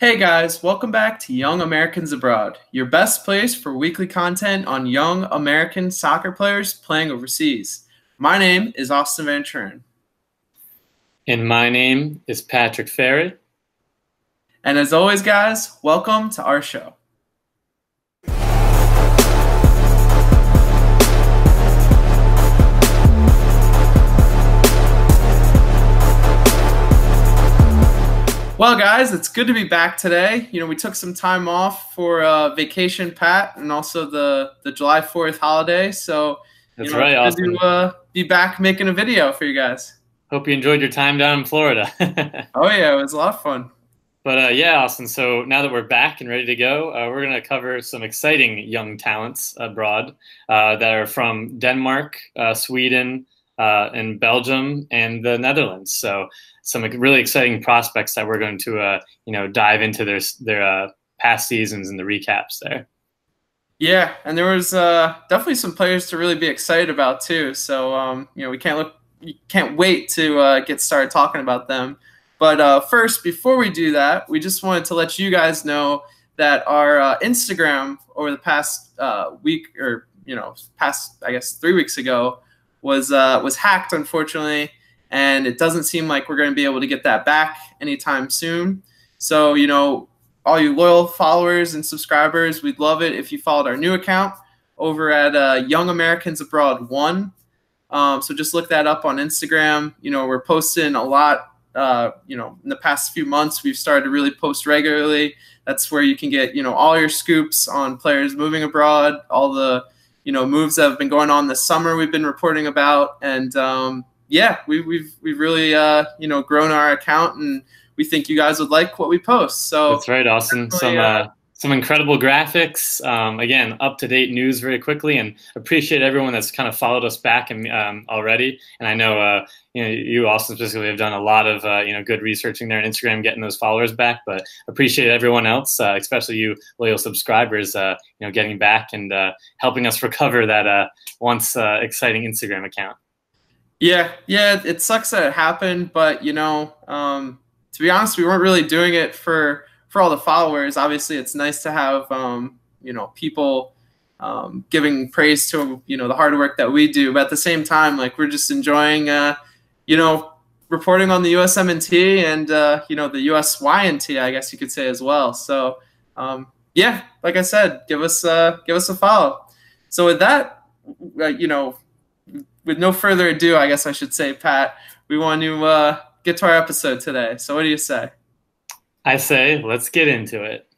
Hey guys, welcome back to Young Americans Abroad, your best place for weekly content on young American soccer players playing overseas. My name is Austin Van Truren. And my name is Patrick Ferry. And as always, guys, welcome to our show. Well, guys, it's good to be back today. We took some time off for vacation, Pat, and also the July 4th holiday. So, That's right, Austin. Good to be back making a video for you guys. Hope you enjoyed your time down in Florida. Oh, yeah, it was a lot of fun. But yeah, Austin, so now that we're back and ready to go, we're going to cover some exciting young talents abroad that are from Denmark, Sweden, and Belgium, and the Netherlands. So some really exciting prospects that we're going to dive into their past seasons and the recaps there. Yeah, and there was definitely some players to really be excited about too. So we can't wait to get started talking about them. But first, before we do that, we just wanted to let you guys know that our Instagram over the past week, or past, I guess, 3 weeks ago, was hacked, unfortunately, and it doesn't seem like we're going to be able to get that back anytime soon. So, all you loyal followers and subscribers, we'd love it if you followed our new account over at Young Americans Abroad 1. So just look that up on Instagram. We're posting a lot. In the past few months, we've started to really post regularly. That's where you can get, all your scoops on players moving abroad, all the, moves that have been going on this summer we've been reporting about. And yeah, we've really, grown our account, and we think you guys would like what we post. So that's right, Austin. Some incredible graphics. Again, up-to-date news very quickly, and appreciate everyone that's kind of followed us back and already. And I know you, Austin, specifically have done a lot of good researching there on Instagram, getting those followers back. But appreciate everyone else, especially you loyal subscribers, getting back and helping us recover that once exciting Instagram account. Yeah, it sucks that it happened, but to be honest, we weren't really doing it for all the followers. Obviously, it's nice to have people giving praise to the hard work that we do, but at the same time, we're just enjoying reporting on the USMNT and the USYNT, I guess you could say, as well. So yeah, like I said, give us a follow. So with that, with no further ado, I guess I should say, Pat, we want to get to our episode today. So what do you say? I say, let's get into it.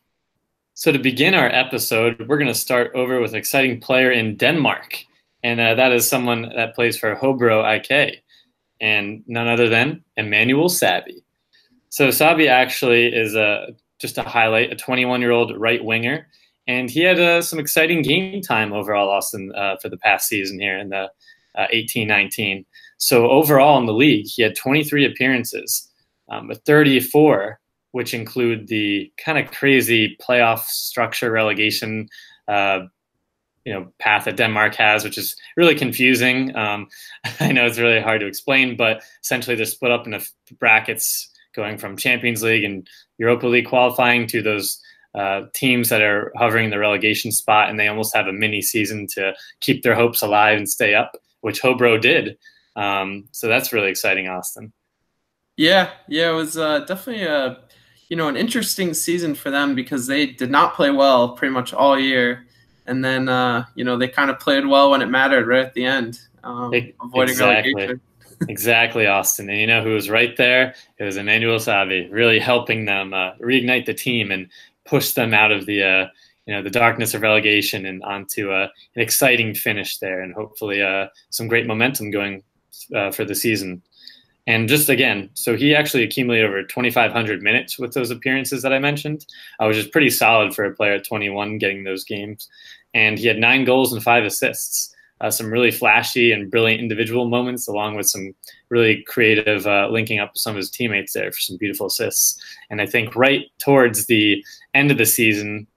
So to begin our episode, we're going to start over with an exciting player in Denmark. And that is someone that plays for Horvath, and none other than Emmanuel Sabbi. So Sabbi actually is, just to highlight, a 21-year-old right winger. And he had some exciting game time overall, Austin, for the past season here in the 18-19. So overall in the league, he had 23 appearances, 34 which include the kind of crazy playoff structure relegation, path that Denmark has, which is really confusing. I know it's really hard to explain, but essentially they're split up into brackets going from Champions League and Europa League qualifying to those teams that are hovering the relegation spot, and they almost have a mini season to keep their hopes alive and stay up, which Hobro did. So that's really exciting, Austin. Yeah, it was definitely an interesting season for them, because they did not play well pretty much all year, and then they kind of played well when it mattered right at the end, avoiding relegation. Exactly, Austin. And you know who was right there? It was Emmanuel Sabbi, really helping them reignite the team and push them out of the the darkness of relegation and onto an exciting finish there, and hopefully some great momentum going for the season. And just again, so he actually accumulated over 2,500 minutes with those appearances that I mentioned, which is pretty solid for a player at 21 getting those games. And he had 9 goals and 5 assists, some really flashy and brilliant individual moments, along with some really creative linking up with some of his teammates there for some beautiful assists. And I think right towards the end of the season,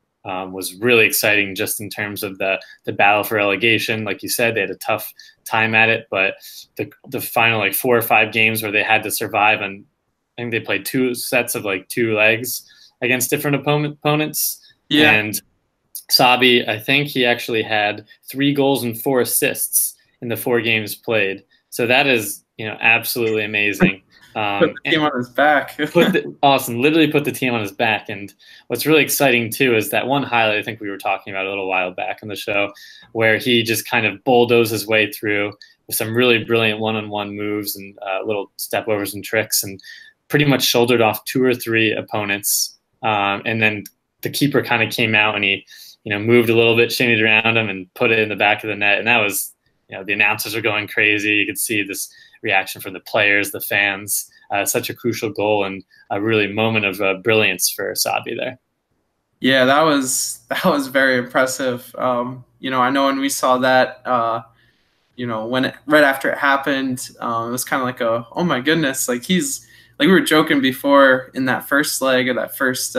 was really exciting just in terms of the battle for relegation. Like you said, they had a tough time at it, but the final 4 or 5 games where they had to survive, and I think they played 2 sets of 2 legs, against different opponents. Yeah. And Sabbi, I think he actually had 3 goals and 4 assists in the 4 games played. So that is, absolutely amazing. Put the team on his back. Austin literally put the team on his back. And what's really exciting too is that one highlight I think we were talking about a little while back on the show, where he just kind of bulldozed his way through with some really brilliant one-on-one moves and little step overs and tricks, and pretty much shouldered off 2 or 3 opponents. And then the keeper kind of came out and he, moved a little bit, shimmied around him and put it in the back of the net. And that was, the announcers were going crazy. You could see this reaction from the players, the fans. Such a crucial goal and a really moment of brilliance for Sabbi there. Yeah, that was very impressive. I know when we saw that, right after it happened, it was kind of like oh my goodness, like we were joking before in that first leg of that first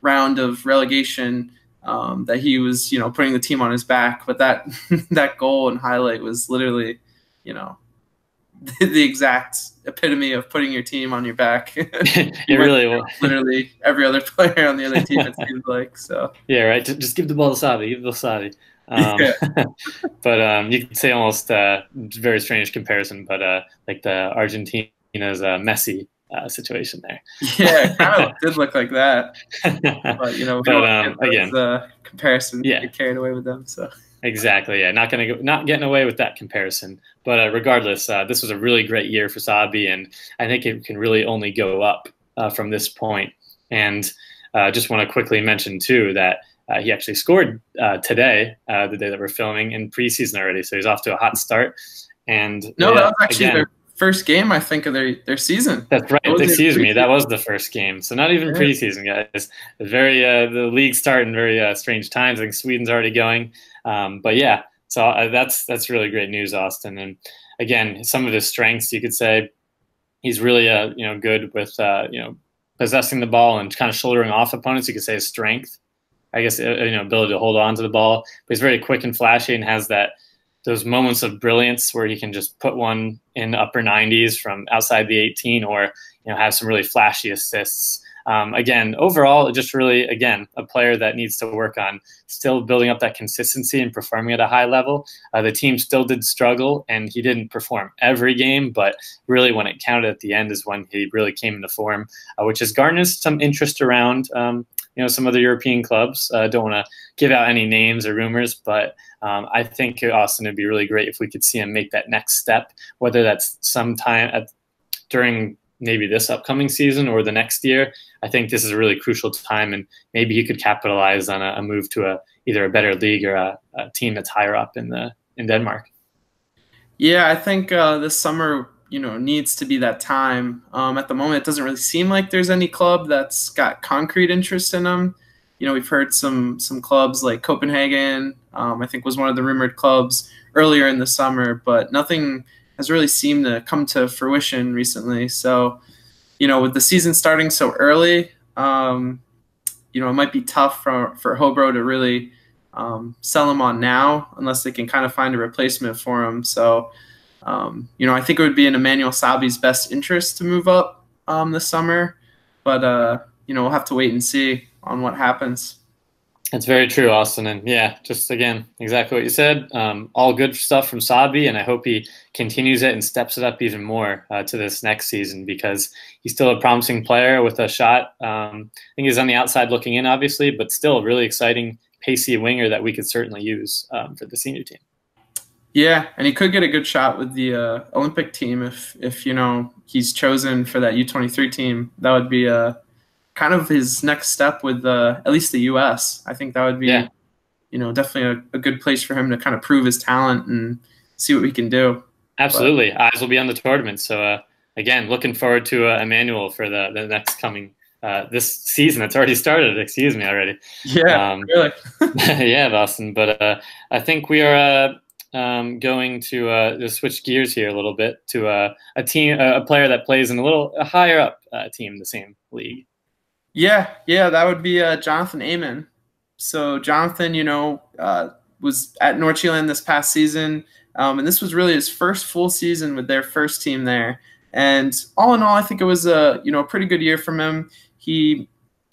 round of relegation, that he was, putting the team on his back, but that goal and highlight was literally, the exact epitome of putting your team on your back. It really was. Literally every other player on the other team, it seems like. So yeah, right. Just give the ball to Sabbi. Give the ball to Sabbi. But you could say almost very strange comparison, but like the Argentina's Messi situation there. Yeah, it kind of did look like that. But again, comparison, get carried away with them. So. Exactly. Yeah, not getting away with that comparison. But regardless, this was a really great year for Sabbi, and I think it can really only go up from this point. And just want to quickly mention too that he actually scored today, the day that we're filming, in preseason already. So he's off to a hot start. And that was actually their first game, I think, of their season. That's right. Excuse me, that was the first game. So not even preseason, guys. It's very the league starting very strange times. I think Sweden's already going. But yeah, so that's really great news, Austin. And again, some of his strengths, you could say, he's really good with possessing the ball and kind of shouldering off opponents. You could say his strength, I guess, ability to hold on to the ball. But he's very quick and flashy and has those moments of brilliance where he can just put one in the upper 90s from outside the 18, or have some really flashy assists. Again, overall, just really, again, a player that needs to work on still building up that consistency and performing at a high level. The team still did struggle, and he didn't perform every game, but really when it counted at the end is when he really came into form, which has garnered some interest around some other European clubs. Don't want to give out any names or rumors, but I think, Austin, it'd be really great if we could see him make that next step, whether that's sometime during maybe this upcoming season or the next year. I think this is a really crucial time, and maybe he could capitalize on a move to either a better league or a team that's higher up in Denmark. Yeah, I think this summer, needs to be that time. At the moment, it doesn't really seem like there's any club that's got concrete interest in him. We've heard some clubs like Copenhagen, I think was one of the rumored clubs earlier in the summer, but nothing has really seemed to come to fruition recently. So, with the season starting so early, it might be tough for Hobro to really sell him on now unless they can kind of find a replacement for him. So, I think it would be in Emmanuel Sabbi's best interest to move up this summer, but we'll have to wait and see on what happens. That's very true, Austin. And yeah, just again, exactly what you said. All good stuff from Sabbi, and I hope he continues it and steps it up even more to this next season, because he's still a promising player with a shot. I think he's on the outside looking in, obviously, but still a really exciting, pacey winger that we could certainly use for the senior team. Yeah, and he could get a good shot with the Olympic team if he's chosen for that U23 team. That would be kind of his next step with at least the U.S. I think that would be, definitely a good place for him to kind of prove his talent and see what we can do. Absolutely. Eyes will be on the tournament. So, again, looking forward to Emmanuel for the next coming this season. It's already started. Excuse me already. Yeah, really. Yeah, Boston. But I think we are going to just switch gears here a little bit to a player that plays in a higher up team in the same league. Yeah, that would be Jonathan Amon. So Jonathan, was at Nordsjælland this past season, and this was really his first full season with their first team there. And all in all, I think it was a pretty good year from him. He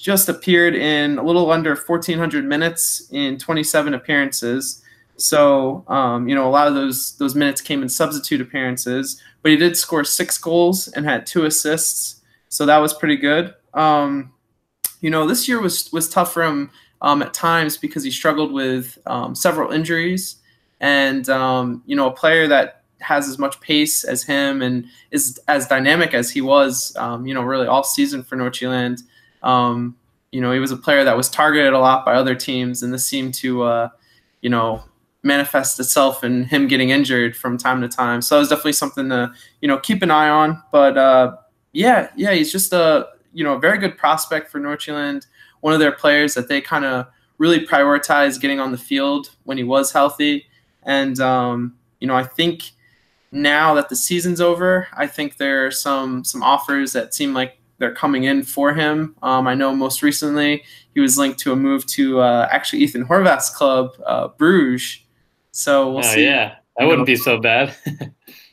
just appeared in a little under 1,400 minutes in 27 appearances. So, a lot of those minutes came in substitute appearances, but he did score 6 goals and had 2 assists. So that was pretty good. This year was tough for him at times because he struggled with several injuries, and a player that has as much pace as him and is as dynamic as he was, really all season for Nordsjælland. He was a player that was targeted a lot by other teams, and this seemed to, manifest itself in him getting injured from time to time. So that was definitely something to, keep an eye on. But he's just a very good prospect for Nordsjælland. One of their players that they kind of really prioritized getting on the field when he was healthy. And, I think now that the season's over, I think there are some offers that seem like they're coming in for him. I know most recently he was linked to a move to actually Ethan Horvath's club, Bruges. So we'll see. Yeah, that wouldn't be so bad.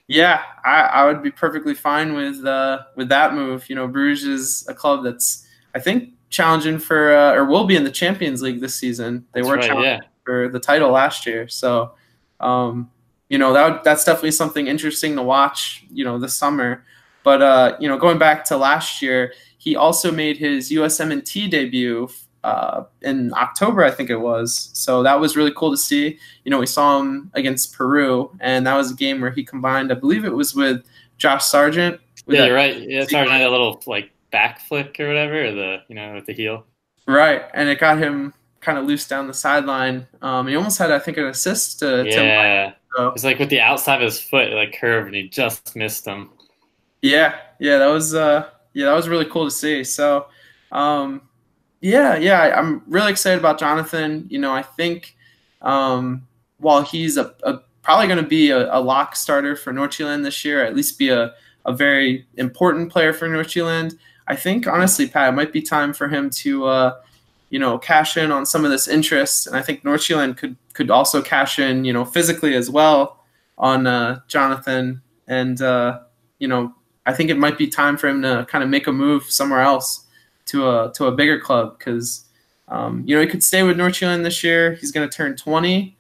Yeah, I would be perfectly fine with that move. Bruges is a club that's, I think, challenging for or will be in the Champions League this season. They were challenging for the title last year. So, that's definitely something interesting to watch, this summer. But, going back to last year, he also made his USMNT debut in October, I think it was. So that was really cool to see. We saw him against Peru, and that was a game where he combined, I believe it was with Josh Sargent. Yeah, you're right. Yeah, Sargent had a little back flick or whatever, or with the heel. Right, and it got him kind of loose down the sideline. He almost had, I think, an assist to Mike. So. It's with the outside of his foot, curved, and he just missed him. Yeah, that was really cool to see. So, I'm really excited about Jonathan. I think while he's probably going to be a lock starter for Nordsjælland this year, at least be a very important player for Nordsjælland, I think, honestly, Pat, it might be time for him to, cash in on some of this interest. And I think Nordsjælland could also cash in, physically as well on Jonathan. And, I think it might be time for him to kind of make a move somewhere else to a bigger club because, he could stay with Nordsjælland this year. He's going to turn 20.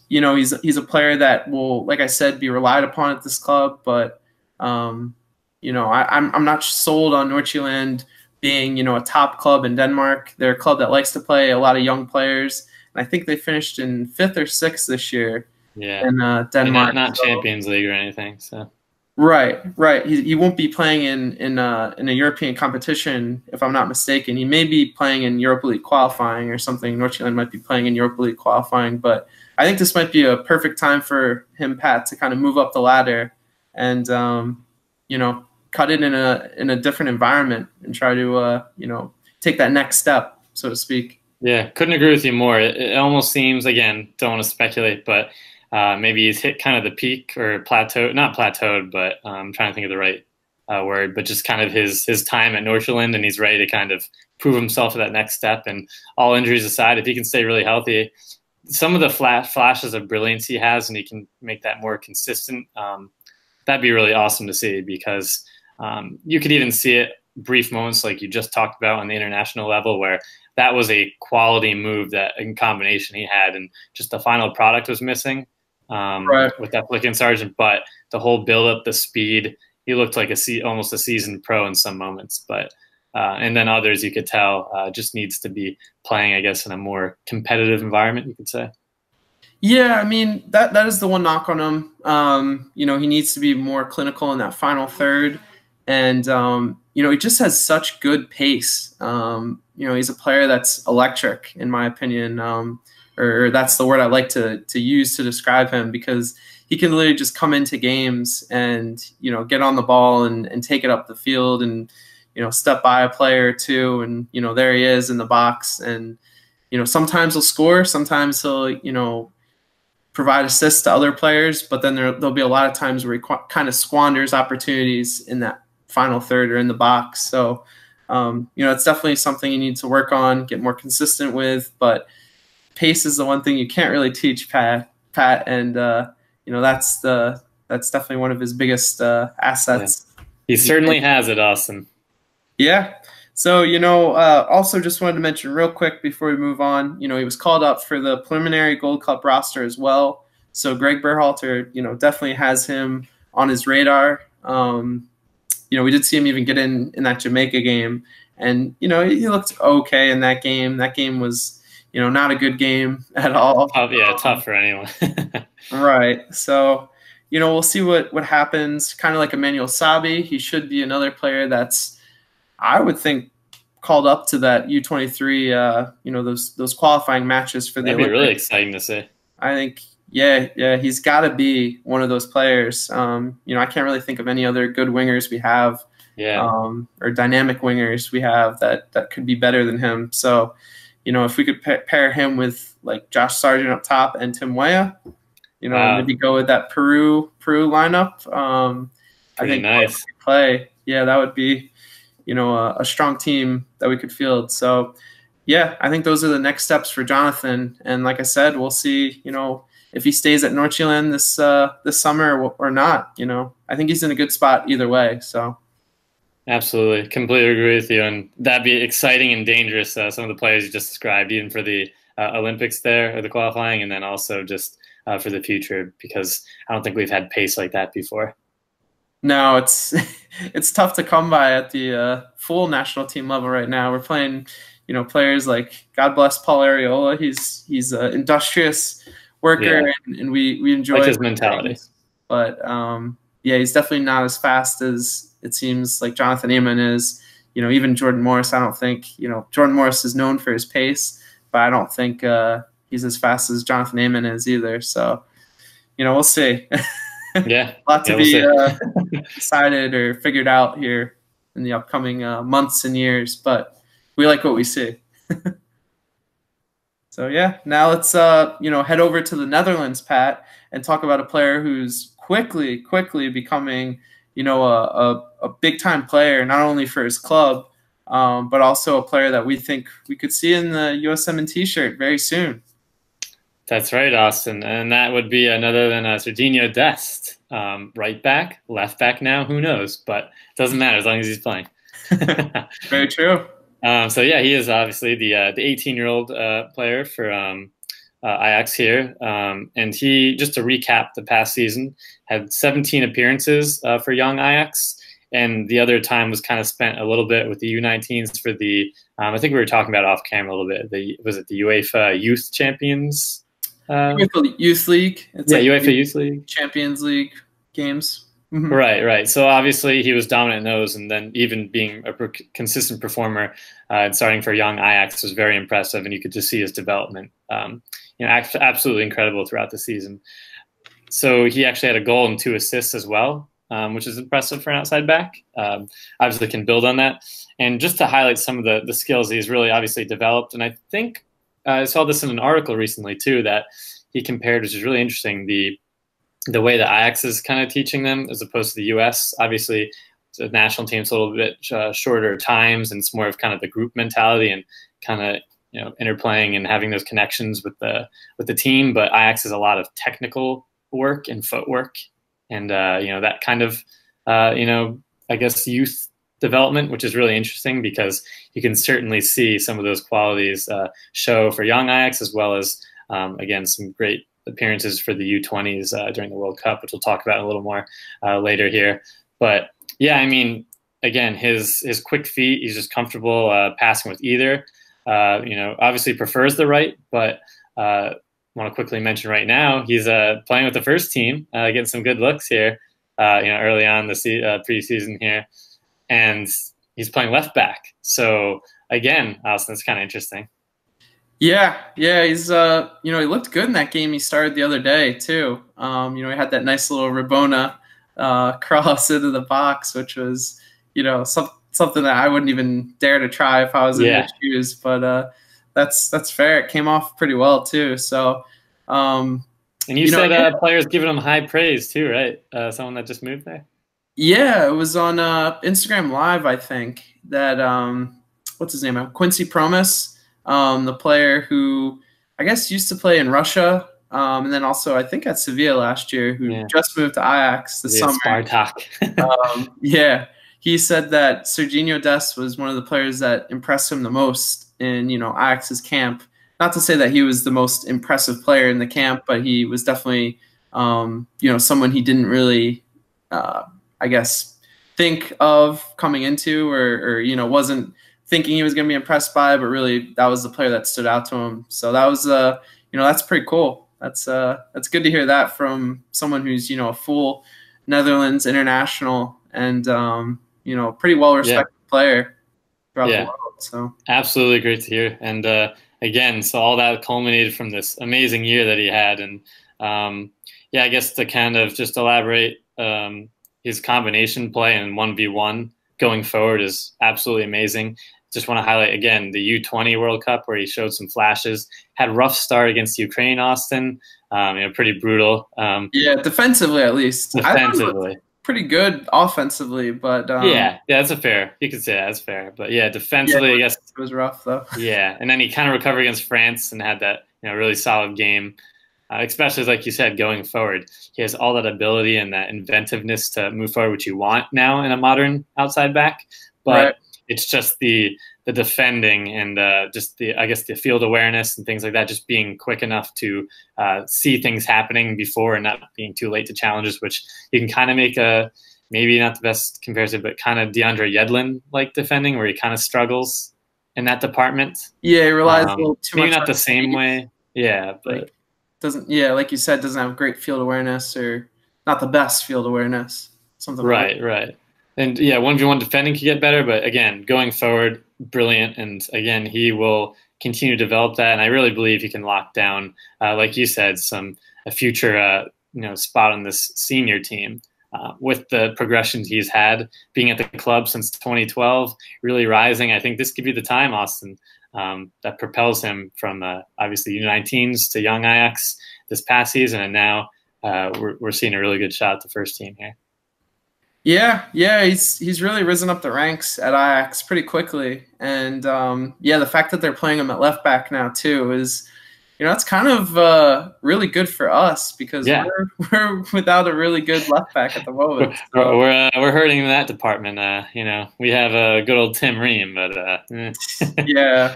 He's a player that will, like I said, be relied upon at this club. But, I'm not sold on Nordsjælland being, a top club in Denmark. They're a club that likes to play a lot of young players. And I think they finished in 5th or 6th this year in Denmark. Not Champions League or anything, so. Right. He won't be playing in a European competition, if I'm not mistaken. He may be playing in Europa League qualifying or something. Nordsjælland might be playing in Europa League qualifying, but I think this might be a perfect time for him, Pat, to kind of move up the ladder and cut it in a different environment and try to take that next step, so to speak. Yeah, couldn't agree with you more. It almost seems, again, don't want to speculate, but maybe he's hit kind of the peak or plateau, not plateaued, but I'm trying to think of the right word, but just kind of his time at Nordsjælland, and he's ready to kind of prove himself at that next step. And all injuries aside, if he can stay really healthy, some of the flashes of brilliance he has, and he can make that more consistent, that'd be really awesome to see because you could even see it brief moments like you just talked about on the international level where that was a quality move that in combination he had, and just the final product was missing. With that flick and Sargent, but the whole build-up, the speed, he looked like almost a seasoned pro in some moments. But and then others, you could tell, just needs to be playing, I guess, in a more competitive environment, you could say. Yeah, I mean that is the one knock on him. He needs to be more clinical in that final third, and he just has such good pace. He's a player that's electric, in my opinion. Or that's the word I like to use to describe him because he can literally just come into games and, get on the ball and take it up the field and, step by a player or two and, there he is in the box. And, sometimes he'll score, sometimes he'll, provide assists to other players, but then there'll be a lot of times where he kind of squanders opportunities in that final third or in the box. So, it's definitely something you need to work on, get more consistent with, but pace is the one thing you can't really teach, Pat, and that's definitely one of his biggest assets. Yeah. He certainly has it, Austin. Yeah, So, also just wanted to mention real quick before we move on, he was called up for the preliminary Gold Cup roster as well. So Greg Berhalter, definitely has him on his radar. We did see him even get in that Jamaica game, and, he looked okay in that game. That game was, not a good game at all. Tough for anyone. Right. So, we'll see what happens. Kind of like Emmanuel Sabbi, he should be another player that's, I would think, called up to that U23, those qualifying matches for the That'd be Olympics. really exciting to see. I think, yeah, he's got to be one of those players. I can't really think of any other good wingers we have, or dynamic wingers we have that could be better than him. So, if we could pair him with like Josh Sargent up top and Tim Weah, maybe go with that Peru lineup. I think nice play. Yeah, that would be, a strong team that we could field. So, yeah, I think those are the next steps for Jonathan. And like I said, we'll see, if he stays at Nordsjælland this summer or not. I think he's in a good spot either way. So, absolutely, completely agree with you. And that'd be exciting and dangerous. Some of the players you just described, even for the Olympics there, or the qualifying, and then also just for the future, because I don't think we've had pace like that before. No, it's tough to come by at the full national team level right now. We're playing, players like, God bless Paul Areola. He's an industrious worker, and we enjoy like his mentality. But he's definitely not as fast as it seems like Jonathan Amon is. Even Jordan Morris, I don't think, Jordan Morris is known for his pace, but I don't think he's as fast as Jonathan Amon is either. So, we'll see. Yeah, a lot to be decided or figured out here in the upcoming months and years, but we like what we see. So yeah, now let's head over to the Netherlands, Pat, and talk about a player who's quickly becoming a big time player, not only for his club, but also a player that we think we could see in the USMNT shirt very soon. That's right, Austin. And that would be another than Sergino Dest. Right back, left back now, who knows? But it doesn't matter as long as he's playing. Very true. So, yeah, he is obviously the 18-year-old player for Ajax here. And he, just to recap the past season, had 17 appearances for young Ajax. And the other time was kind of spent a little bit with the U19s for the, I think we were talking about off camera a little bit, was it the UEFA Youth Champions? UEFA Youth League. It's UEFA Youth League. Champions League games. Mm-hmm. Right. So obviously he was dominant in those, and then even being a consistent performer and starting for young Ajax was very impressive, and you could just see his development. Absolutely incredible throughout the season. So he actually had a goal and 2 assists as well, which is impressive for an outside back. Obviously can build on that. And just to highlight some of the skills he's really obviously developed, and I think I saw this in an article recently too that he compared, which is really interesting, the way that Ajax is kind of teaching them as opposed to the US. Obviously, the national team's a little bit shorter times, and it's more of kind of the group mentality and kind of interplaying and having those connections with the team. But Ajax is a lot of technical work and footwork, and that kind of I guess youth development, which is really interesting because you can certainly see some of those qualities show for young Ajax, as well as again some great appearances for the U20s during the World Cup, which we'll talk about a little more later here. But yeah, I mean, again, his quick feet, he's just comfortable passing with either. Obviously prefers the right, but I want to quickly mention right now he's playing with the first team, getting some good looks here, early on the preseason here. And he's playing left back. So again, Austin, it's kind of interesting. Yeah, he's he looked good in that game he started the other day too. He had that nice little Rabona cross into the box, which was something that I wouldn't even dare to try if I was in his shoes. But that's fair. It came off pretty well too. So and you said players giving him high praise too, right? Someone that just moved there. Yeah, it was on Instagram Live, I think, that what's his name? Quincy Promes, the player who I guess used to play in Russia, and then also I think at Sevilla last year, who just moved to Ajax this summer. Spartak. he said that Sergino Dest was one of the players that impressed him the most in, Ajax's camp. Not to say that he was the most impressive player in the camp, but he was definitely, someone he didn't really, I guess, think of coming into, or wasn't thinking he was going to be impressed by, but really that was the player that stood out to him. So that was, that's pretty cool. That's good to hear that from someone who's, a full Netherlands international and, pretty well-respected player throughout the world. So absolutely great to hear. And again, so all that culminated from this amazing year that he had. And I guess to kind of just elaborate, his combination play and 1v1 going forward is absolutely amazing. Just want to highlight again the U20 World Cup where he showed some flashes. Had a rough start against Ukraine, Austin. Pretty brutal. Defensively at least. Defensively. Pretty good offensively, but that's fair. You could say that's fair, but defensively, I guess it was rough though. Yeah, and then he kind of recovered against France and had that really solid game. Especially like you said, going forward, he has all that ability and that inventiveness to move forward, which you want now in a modern outside back. But it's just the defending and just the field awareness and things like that, just being quick enough to see things happening before and not being too late to challenges, which you can kind of make maybe not the best comparison, but kind of DeAndre Yedlin-like defending where he kind of struggles in that department. Yeah, he relies a little too much. Maybe not the same way. Yeah, but doesn't. Yeah, like you said, doesn't have great field awareness or not the best field awareness. Something right. And 1v1 defending could get better, but again, going forward, brilliant. And again, he will continue to develop that. And I really believe he can lock down, like you said, a future spot on this senior team. With the progressions he's had, being at the club since 2012, really rising. I think this could be the time, Austin, that propels him from obviously U19s to young Ajax this past season, and now we're seeing a really good shot at the first team here. Yeah, he's really risen up the ranks at Ajax pretty quickly, and the fact that they're playing him at left back now too is, it's kind of really good for us because we're without a really good left back at the moment. So. We're hurting in that department. We have a good old Tim Ream, but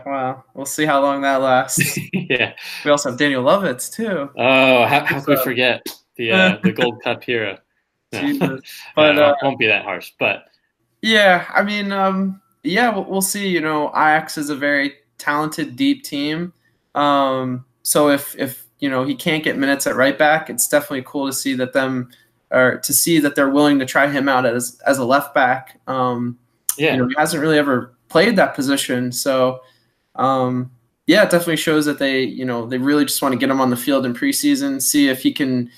well, we'll see how long that lasts. Yeah, we also have Daniel Lovitz too. Oh, how could we forget the Gold Cup hero? No. But it won't be that harsh. But I mean, we'll see. Ajax is a very talented, deep team. So if he can't get minutes at right back, it's definitely cool to see that they're willing to try him out as a left back. He hasn't really ever played that position, so it definitely shows that they really just want to get him on the field in preseason, see if he can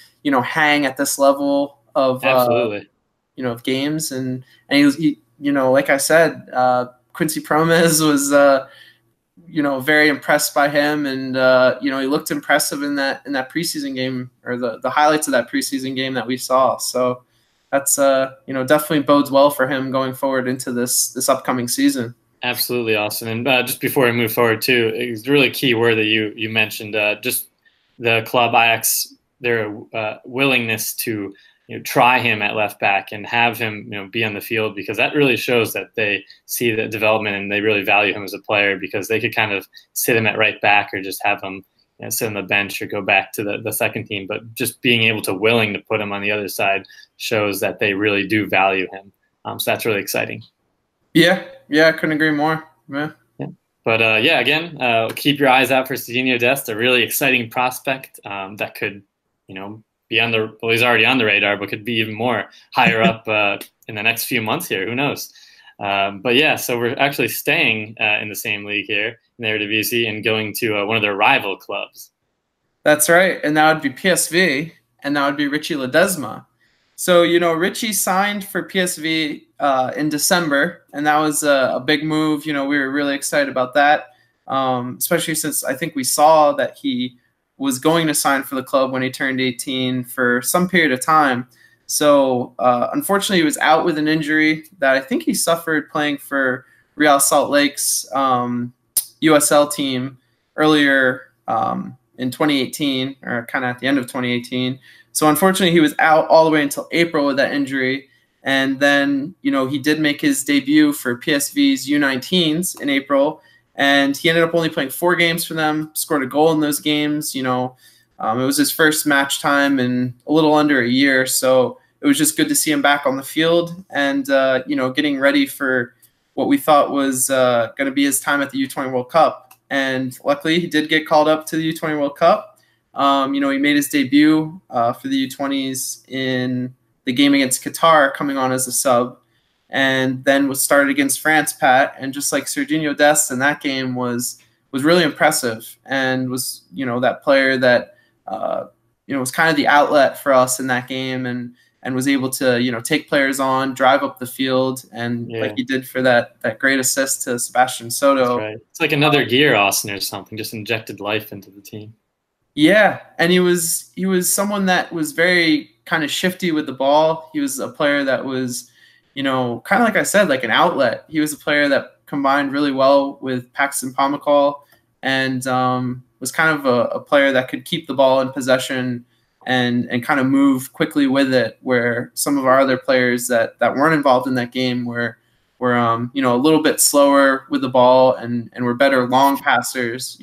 hang at this level of of games, and he like I said, Quincy Promes was very impressed by him, and he looked impressive in that preseason game, or the highlights of that preseason game that we saw. So that's definitely bodes well for him going forward into this upcoming season. Absolutely, Austin. And just before we move forward too, it's a really key word that you mentioned, just the club Ajax, their willingness to try him at left back and have him be on the field, because that really shows that they see the development and they really value him as a player, because they could kind of sit him at right back or just have him sit on the bench or go back to the second team. But just being able to willing to put him on the other side shows that they really do value him. So that's really exciting. Yeah, I couldn't agree more. Yeah. But again, keep your eyes out for Sergino Dest, a really exciting prospect that could, be he's already on the radar, but could be even more higher up in the next few months here. Who knows? So we're actually staying in the same league here in the Eredivisie and going to one of their rival clubs. That's right, and that would be PSV, and that would be Richy Ledezma. So, Richy signed for PSV in December, and that was a big move. We were really excited about that, especially since I think we saw that he was going to sign for the club when he turned 18 for some period of time. So, unfortunately, he was out with an injury that I think he suffered playing for Real Salt Lake's USL team earlier in 2018, or kind of at the end of 2018. So unfortunately, he was out all the way until April with that injury. And then, he did make his debut for PSV's U19s in April, and he ended up only playing 4 games for them, scored a goal in those games. It was his first match time in a little under a year, so it was just good to see him back on the field and, getting ready for what we thought was going to be his time at the U20 World Cup. And luckily, he did get called up to the U20 World Cup. He made his debut for the U20s in the game against Qatar, coming on as a sub, and then was started against France, Pat. And just like Sergino Dest in that game was really impressive, and was that player that was kind of the outlet for us in that game, and was able to take players on, drive up the field, and like he did for that great assist to Sebastian Soto. That's right. It's like another gear Austin or something, just injected life into the team. Yeah, and he was someone that was very kind of shifty with the ball. He was a player that was, kind of like I said, like an outlet. He was a player that combined really well with Paxton Pomykal, and was kind of a player that could keep the ball in possession and kind of move quickly with it, where some of our other players that weren't involved in that game were a little bit slower with the ball and were better long passers.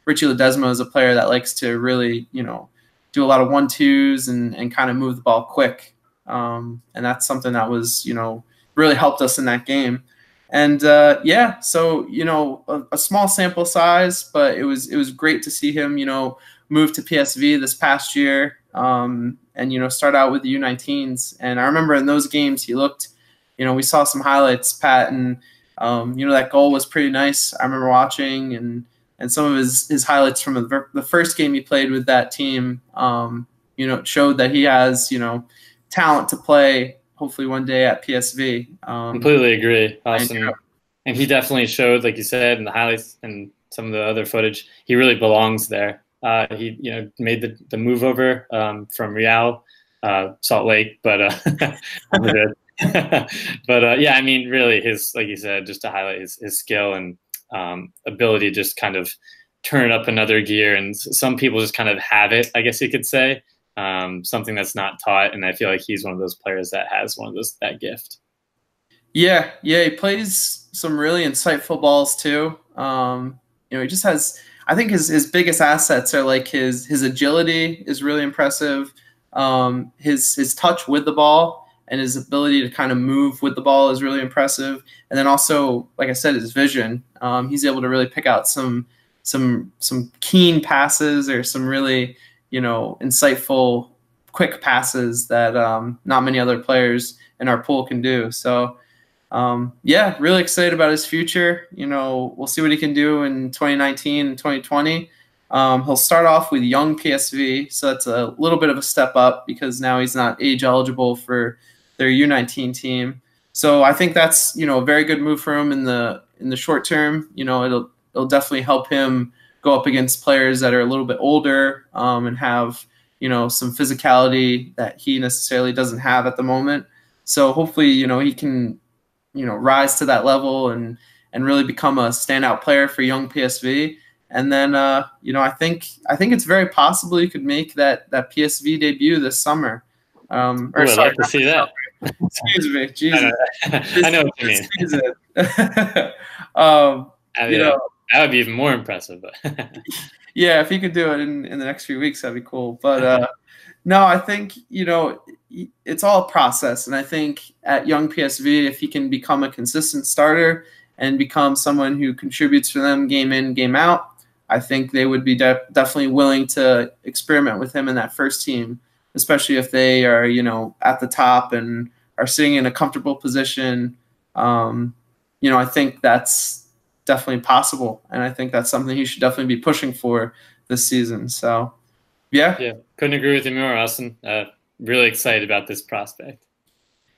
Richy Ledezma is a player that likes to really, do a lot of 1-2s and kind of move the ball quick. And that's something that was, really helped us in that game. And so, a small sample size, but it was great to see him, move to PSV this past year, and, start out with the U19s. And I remember in those games he looked, we saw some highlights, Pat, and, that goal was pretty nice. I remember watching, and some of his highlights from the first game he played with that team, showed that he has, talent to play hopefully one day at PSV. Completely agree, Austin. And he definitely showed, like you said, in the highlights and some of the other footage, he really belongs there. He, made the move over from Real, Salt Lake, but yeah, I mean, really, his, like you said, just to highlight his skill and ability to just kind of turn up another gear. And some people just kind of have it, I guess you could say, something that's not taught. And I feel like he's one of those players that has that gift. Yeah, he plays some really insightful balls too. He just has, I think his biggest assets are like his agility is really impressive. His touch with the ball and his ability to kind of move with the ball is really impressive. And then also, like I said, his vision. He's able to really pick out some keen passes or some really, insightful, quick passes that not many other players in our pool can do. So, really excited about his future. We'll see what he can do in 2019 and 2020. He'll start off with young PSV, so that's a little bit of a step up because now he's not age eligible for their U19 team. So I think that's a very good move for him in the short term. It'll definitely help him go up against players that are a little bit older and have some physicality that he necessarily doesn't have at the moment. So hopefully he can rise to that level and really become a standout player for young PSV. And then I think it's very possible he could make that PSV debut this summer. I'd like to see that. Excuse me, Jesus. I know what you mean. That would be even more impressive. But yeah, if he could do it in the next few weeks, that'd be cool. But no, I think it's all a process, and I think at young PSV, if he can become a consistent starter and become someone who contributes for them game in, game out, I think they would be definitely willing to experiment with him in that first team, especially if they are, at the top and are sitting in a comfortable position. I think that's definitely possible, and I think that's something he should definitely be pushing for this season. So, yeah, couldn't agree with you more, Austin. Really excited about this prospect.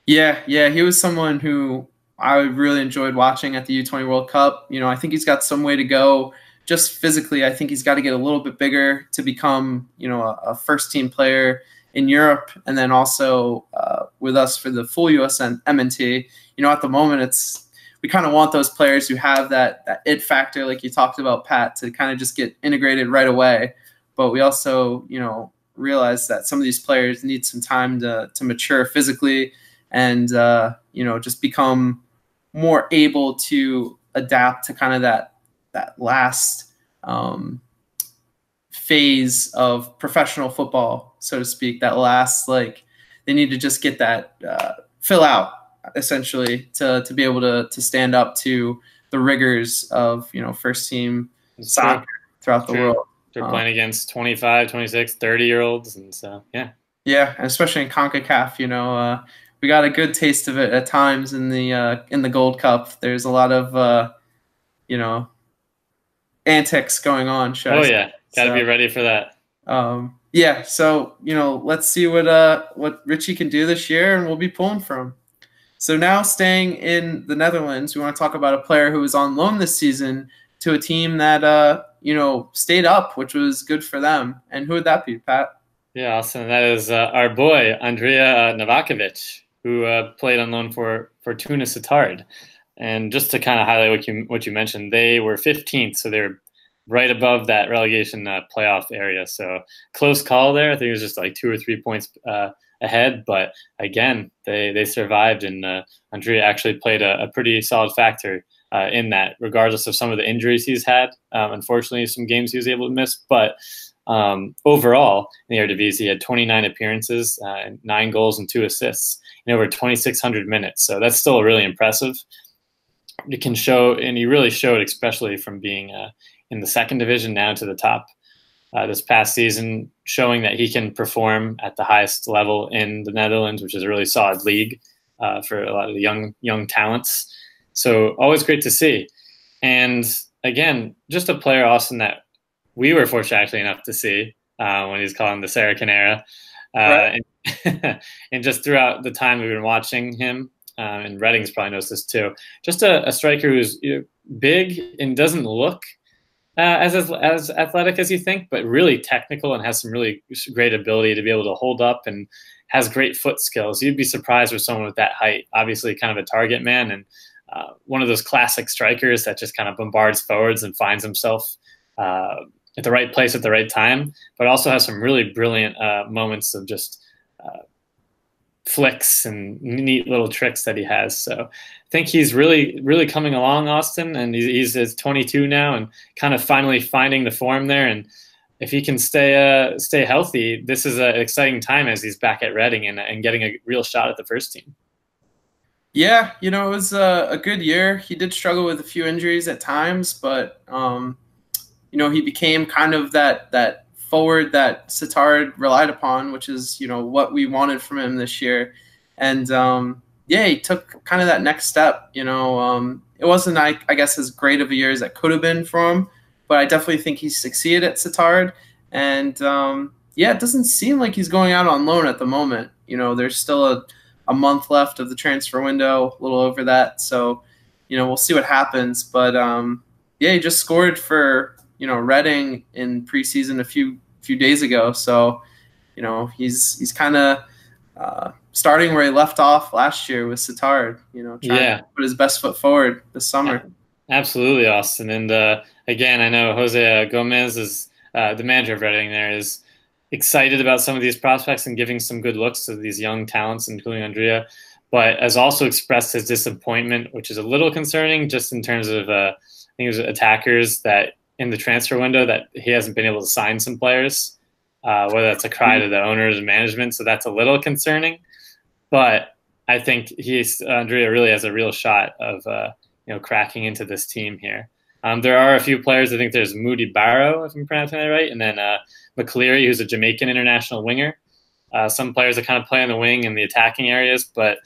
Yeah, he was someone who I really enjoyed watching at the U20 World Cup. I think he's got some way to go. Just physically, I think he's got to get a little bit bigger to become, a first-team player in Europe, and then also with us for the full USMNT. At the moment, we kind of want those players who have that it factor, like you talked about, Pat, to kind of just get integrated right away. But we also, realize that some of these players need some time to mature physically and just become more able to adapt to kind of that last phase of professional football, so to speak. That last, like, they need to just get that fill out, essentially, to be able to stand up to the rigors of first team soccer throughout the world. They're playing against 25, 26, 30-year-olds, and so yeah, and especially in CONCACAF, we got a good taste of it at times in the Gold Cup. There's a lot of antics going on. Yeah, gotta be ready for that. Yeah, so let's see what Richy can do this year, and we'll be pulling for him. So now, staying in the Netherlands, we want to talk about a player who was on loan this season to a team that stayed up, which was good for them. And who would that be, Pat? Yeah, awesome. That is our boy Andrija Novakovich, who played on loan for Fortuna Sittard. And just to kind of highlight what you mentioned, they were 15th, so they're right above that relegation playoff area. So close call there. I think it was just like 2 or 3 points ahead, but again, they survived, and Andrija actually played a pretty solid factor in that, regardless of some of the injuries he's had. Unfortunately, some games he was able to miss, but overall in the Eredivisie, he had 29 appearances, 9 goals and 2 assists in over 2,600 minutes. So that's still really impressive. It can show, and he really showed, especially from being in the second division now to the top this past season, showing that he can perform at the highest level in the Netherlands, which is a really solid league for a lot of the young talents. So always great to see. And again, just a player, Austin, that we were fortunate actually enough to see when he's calling the Saracen era. Right. And just throughout the time we've been watching him, and Redding's probably knows this too, just a striker who's big and doesn't look as athletic as you think, but really technical and has some really great ability to be able to hold up and has great foot skills. You'd be surprised with someone with that height. Obviously kind of a target man, and one of those classic strikers that just kind of bombards forwards and finds himself at the right place at the right time, but also has some really brilliant moments of just flicks and neat little tricks that he has. So I think he's really, really coming along, Austin, and he's 22 now and kind of finally finding the form there. And if he can stay healthy, this is an exciting time as he's back at Reading and getting a real shot at the first team. Yeah, it was a good year. He did struggle with a few injuries at times, but he became kind of that forward that Sittard relied upon, which is what we wanted from him this year. And he took kind of that next step. It wasn't I guess as great of a year as it could have been for him, but I definitely think he succeeded at Sittard. And it doesn't seem like he's going out on loan at the moment. There's still a month left of the transfer window, a little over that. So, we'll see what happens. But he just scored for Reading in preseason a few days ago. So, he's kind of starting where he left off last year with Sittard. Trying to put his best foot forward this summer. Absolutely, Austin. And again, I know Jose Gomez is the manager of Reading. There is excited about some of these prospects and giving some good looks to these young talents, including Andrija, but has also expressed his disappointment, which is a little concerning, just in terms of I think it was attackers that in the transfer window that he hasn't been able to sign some players, whether that's a cry to the owners and management. So that's a little concerning, but I think Andrija really has a real shot of cracking into this team here. There are a few players. I think there's Moody Barrow, if I'm pronouncing that right, and then McCleary, who's a Jamaican international winger. Some players that kind of play on the wing in the attacking areas, but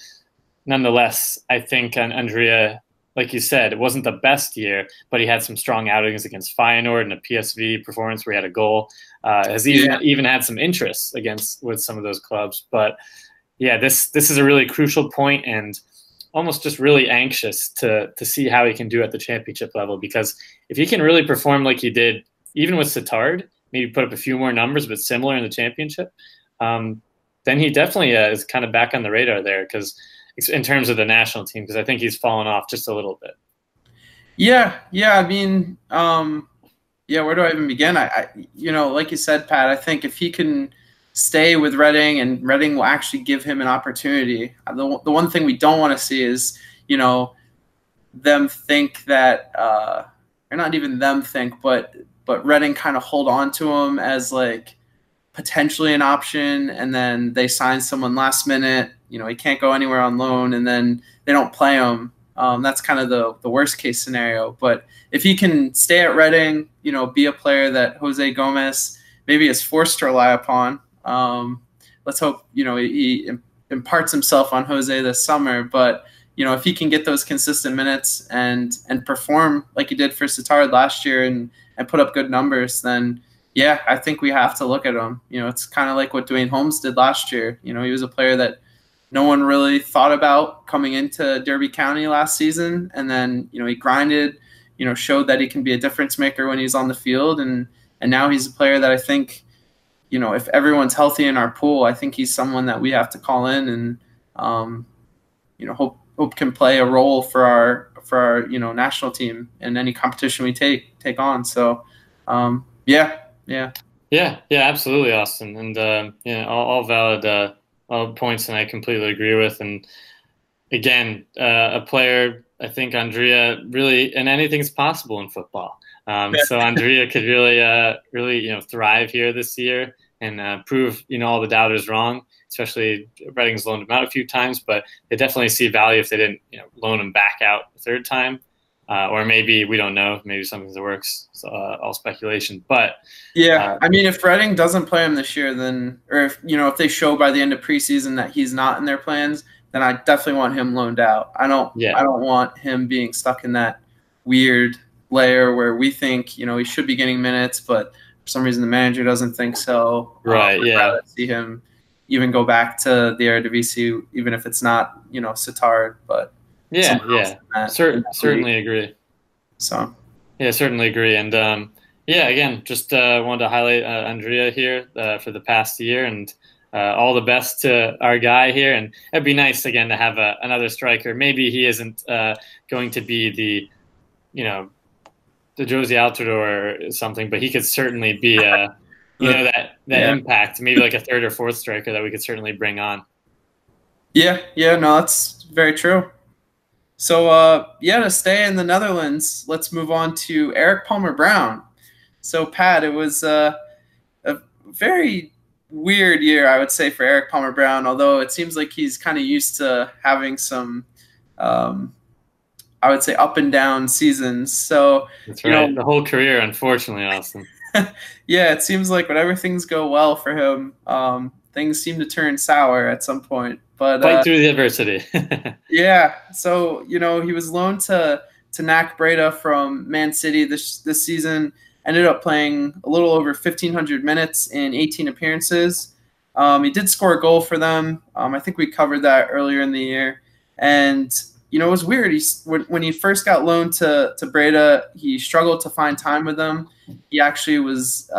nonetheless, I think Andrija, like you said, it wasn't the best year, but he had some strong outings against Feyenoord and a PSV performance where he had a goal. Has even had some interest with some of those clubs. But yeah, this is a really crucial point, and almost just really anxious to see how he can do at the championship level, because if he can really perform like he did, even with Sittard, maybe put up a few more numbers, but similar in the championship, then he definitely is kind of back on the radar there, because in terms of the national team, because I think he's fallen off just a little bit. Yeah. I mean, where do I even begin? I like you said, Pat, I think if he can stay with Reading, and Reading will actually give him an opportunity. The one thing we don't want to see is, them think that, or not even them think, but Reading kind of hold on to him as like potentially an option, and then they sign someone last minute. He can't go anywhere on loan, and then they don't play him. That's kind of the worst case scenario. But if he can stay at Reading, be a player that Jose Gomez maybe is forced to rely upon. Let's hope he imparts himself on Jose this summer. But if he can get those consistent minutes and perform like he did for Sittard last year and put up good numbers, then yeah, I think we have to look at him. It's kind of like what Dwayne Holmes did last year. He was a player that no one really thought about coming into Derby County last season, and then he grinded, showed that he can be a difference maker when he's on the field, and now he's a player that I think, if everyone's healthy in our pool, I think he's someone that we have to call in and hope can play a role for our national team in any competition we take on. So yeah, absolutely, Austin, and all valid. All points, and I completely agree with. And again, a player, I think Andrija really, and anything's possible in football. So Andrija could really thrive here this year and prove all the doubters wrong. Especially Reading's loaned him out a few times, but they definitely see value if they didn't loan him back out a third time. Or maybe, we don't know, maybe something that works. So, all speculation. But yeah, I mean, if Reading doesn't play him this year, then, or if they show by the end of preseason that he's not in their plans, then I definitely want him loaned out. I don't want him being stuck in that weird layer where we think he should be getting minutes, but for some reason the manager doesn't think so. Right. I'd rather see him even go back to the Eredivisie, even if it's not Sittard, but. Certainly agree. So certainly agree. And again, just wanted to highlight Andrija here for the past year, and all the best to our guy here. And it'd be nice again to have another striker. Maybe he isn't going to be the Josie Altidore or something, but he could certainly be that impact. Maybe like a third or fourth striker that we could certainly bring on. No, that's very true. So, to stay in the Netherlands, let's move on to Erik Palmer-Brown. So, Pat, it was a very weird year, I would say, for Erik Palmer-Brown, although it seems like he's kind of used to having some, I would say, up and down seasons. So, that's right. The whole career, unfortunately, Austin. Yeah, it seems like whenever things go well for him, things seem to turn sour at some point. But fight through the adversity. Yeah, so he was loaned to NAC Breda from Man City this season. Ended up playing a little over 1,500 minutes in 18 appearances. He did score a goal for them. I think we covered that earlier in the year. And it was weird. When he first got loaned to Breda, he struggled to find time with them. He actually was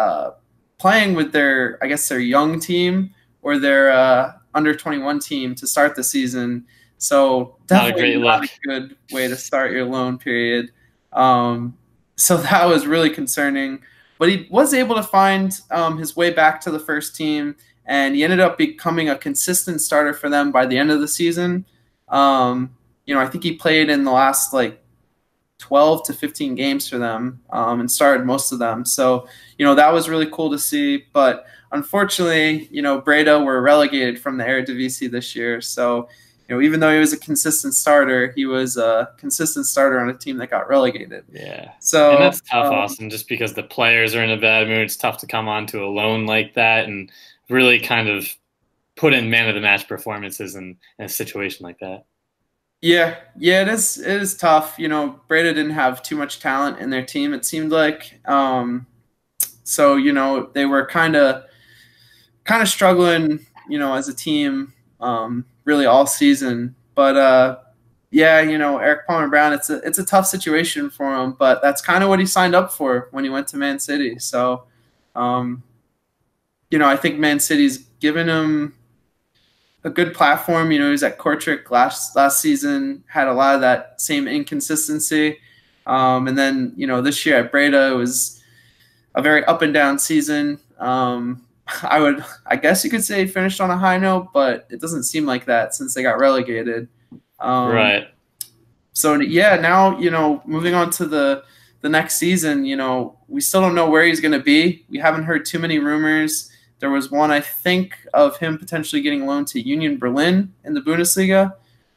playing with their young team or their under 21 team to start the season. So definitely not a good way to start your loan period. So that was really concerning. But he was able to find his way back to the first team, and he ended up becoming a consistent starter for them by the end of the season. I think he played in the last 12 to 15 games for them and started most of them. So, that was really cool to see. But unfortunately, Breda were relegated from the Eredivisie this year. So, even though he was a consistent starter, he was a consistent starter on a team that got relegated. Yeah. So, and that's tough, Austin, just because the players are in a bad mood. It's tough to come onto a loan like that and really kind of put in man-of-the-match performances in a situation like that. Yeah, it is tough. Breda didn't have too much talent in their team, it seemed like. So, they were kind of struggling, as a team really all season. But, Erik Palmer-Brown, it's a tough situation for him, but that's kind of what he signed up for when he went to Man City. So, I think Man City's given him a good platform. He was at Kortrijk last season, had a lot of that same inconsistency. And then, this year at Breda, it was a very up and down season. I guess you could say he finished on a high note, but it doesn't seem like that since they got relegated. Right. So yeah, now moving on to the next season, we still don't know where he's going to be. We haven't heard too many rumors. There was one, I think, of him potentially getting loaned to Union Berlin in the Bundesliga,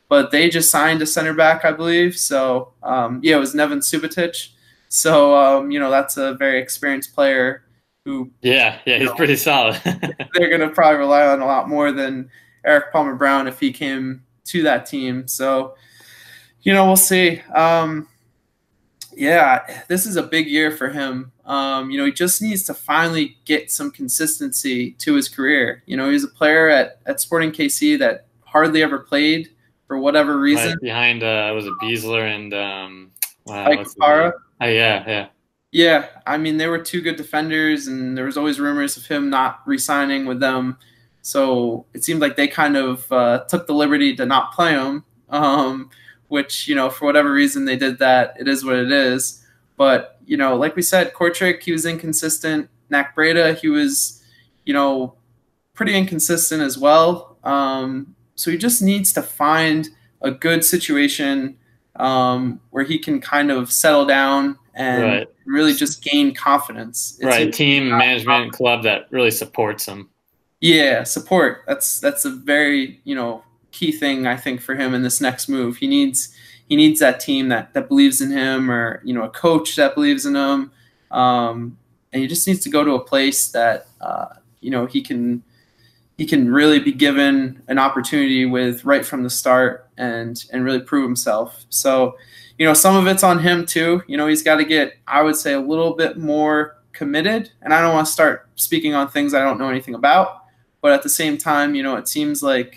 but they just signed a center back, I believe. So yeah, it was Neven Subotic. So that's a very experienced player who he's pretty solid. they're going to probably rely on a lot more than Erik Palmer-Brown if he came to that team. So we'll see. Yeah, this is a big year for him. He just needs to finally get some consistency to his career. He's a player at Sporting KC that hardly ever played for whatever reason. Right behind, was it Beasler and Ike Para? Yeah. Yeah, I mean, they were two good defenders, and there was always rumors of him not re-signing with them. So it seemed like they kind of took the liberty to not play him, which, for whatever reason they did that. It is what it is. But, like we said, Kortrijk, he was inconsistent. Nak Breda, he was, pretty inconsistent as well. So he just needs to find a good situation where he can kind of settle down and really just gain confidence. Team management club that really supports him. Yeah, support. That's a very, key thing, I think, for him in this next move. He needs that team that believes in him, or, a coach that believes in him. And he just needs to go to a place that, he can really be given an opportunity with right from the start and really prove himself. So, some of it's on him too. He's got to get, I would say, a little bit more committed. And I don't want to start speaking on things I don't know anything about. But at the same time, it seems like,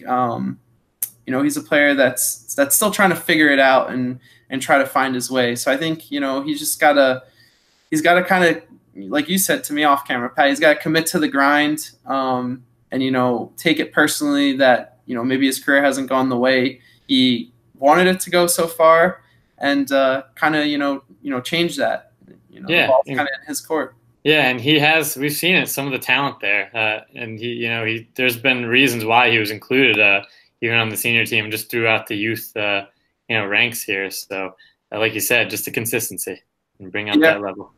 he's a player that's still trying to figure it out and try to find his way. So I think, he's got to kind of, like you said to me off camera, Pat, he's got to commit to the grind and, take it personally that, maybe his career hasn't gone the way he wanted it to go so far, and kind of, change that. The ball's kind of in his court. Yeah, and we've seen it, some of the talent there. And there's been reasons why he was included even on the senior team, just throughout the youth, ranks here. So, like you said, just the consistency and bring up that level.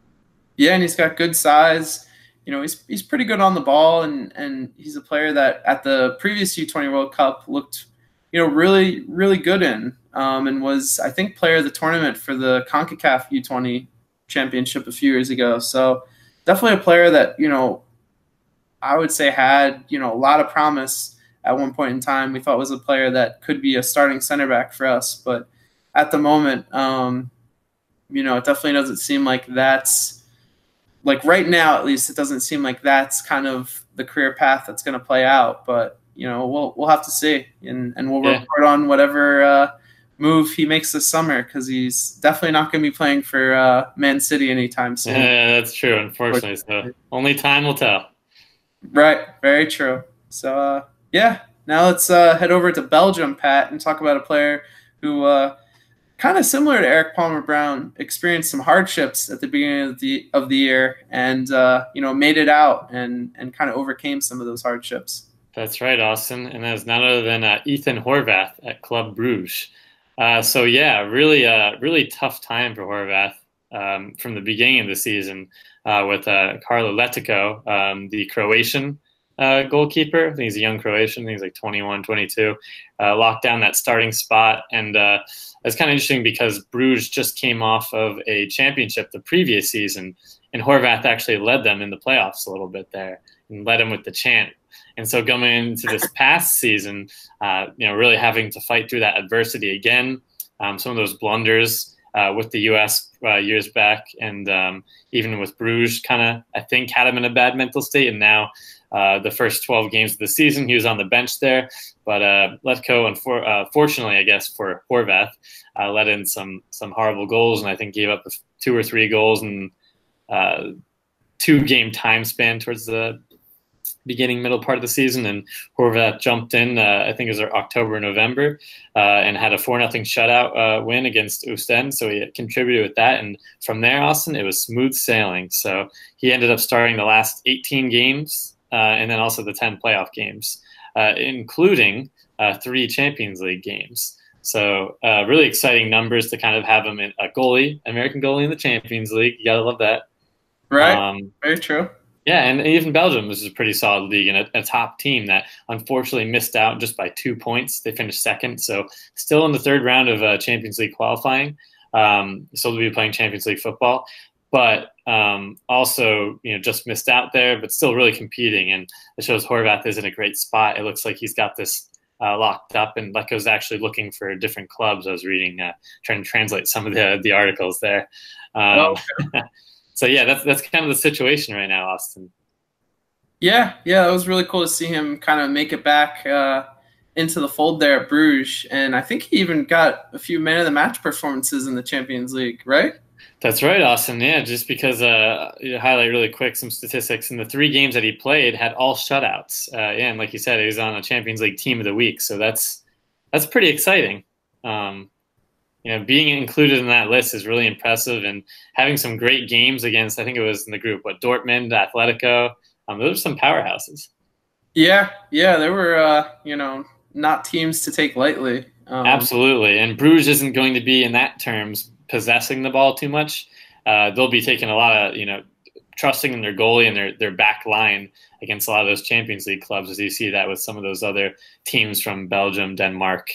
Yeah, and he's got good size. He's pretty good on the ball, and he's a player that at the previous U20 World Cup looked, really, really good in, and was, I think, player of the tournament for the CONCACAF U20 championship a few years ago. So definitely a player that, I would say had, a lot of promise at one point in time. We thought was a player that could be a starting center back for us. But at the moment, it definitely doesn't seem like that's, like right now at least, it doesn't seem like that's kind of the career path that's going to play out. But, we'll have to see. And we'll report on whatever move he makes this summer, because he's definitely not going to be playing for Man City anytime soon. Yeah, that's true, unfortunately. So only time will tell. Right, very true. So, now let's head over to Belgium, Pat, and talk about a player who, kind of similar to Erik Palmer-Brown, experienced some hardships at the beginning of the year and, made it out and kind of overcame some of those hardships. That's right, Austin. And that's none other than Ethan Horvath at Club Bruges. Really tough time for Horvath from the beginning of the season with Karlo Letico, the Croatian goalkeeper. I think he's a young Croatian. I think he's like 21, 22. Locked down that starting spot. And it's kind of interesting because Bruges just came off of a championship the previous season, and Horvath actually led them in the playoffs a little bit there and led them with the chant. And so going into this past season, really having to fight through that adversity again, some of those blunders with the U.S. Years back, and even with Bruges, kind of, I think, had him in a bad mental state. And now the first 12 games of the season, he was on the bench there. But Letko, fortunately, I guess, for Horvath, let in some horrible goals, and I think gave up 2 or 3 goals in 2-game time span towards the middle part of the season. And Horvath jumped in, I think it was October, November, and had a 4-0 shutout win against Ostend. So he contributed with that. And from there, Austin, it was smooth sailing. So he ended up starting the last 18 games and then also the 10 playoff games, including 3 Champions League games. So really exciting numbers to kind of have him in a goalie, American goalie in the Champions League. You gotta love that. Right. Very true. Yeah, and even Belgium, this is a pretty solid league and a top team that unfortunately missed out just by 2 points. They finished second, so still in the third round of Champions League qualifying. So they'll be playing Champions League football, but also just missed out there, but still really competing. And it shows Horvath is in a great spot. It looks like he's got this locked up, and Leko's actually looking for different clubs. I was reading, trying to translate some of the articles there. Okay. So yeah, that's kind of the situation right now, Austin. Yeah, it was really cool to see him kind of make it back into the fold there at Bruges, and I think he even got a few man of the match performances in the Champions League, right? That's right, Austin. Yeah, just because highlight really quick some statistics. In the 3 games that he played, had all shutouts. And like you said, he was on a Champions League Team of the Week, so that's pretty exciting. Being included in that list is really impressive, and having some great games against, I think it was in the group, Dortmund, Atletico. Those are some powerhouses. Yeah, there were, not teams to take lightly. Absolutely, and Bruges isn't going to be, in that terms, possessing the ball too much. They'll be taking a lot of, trusting in their goalie and their back line against a lot of those Champions League clubs, as you see that with some of those other teams from Belgium, Denmark.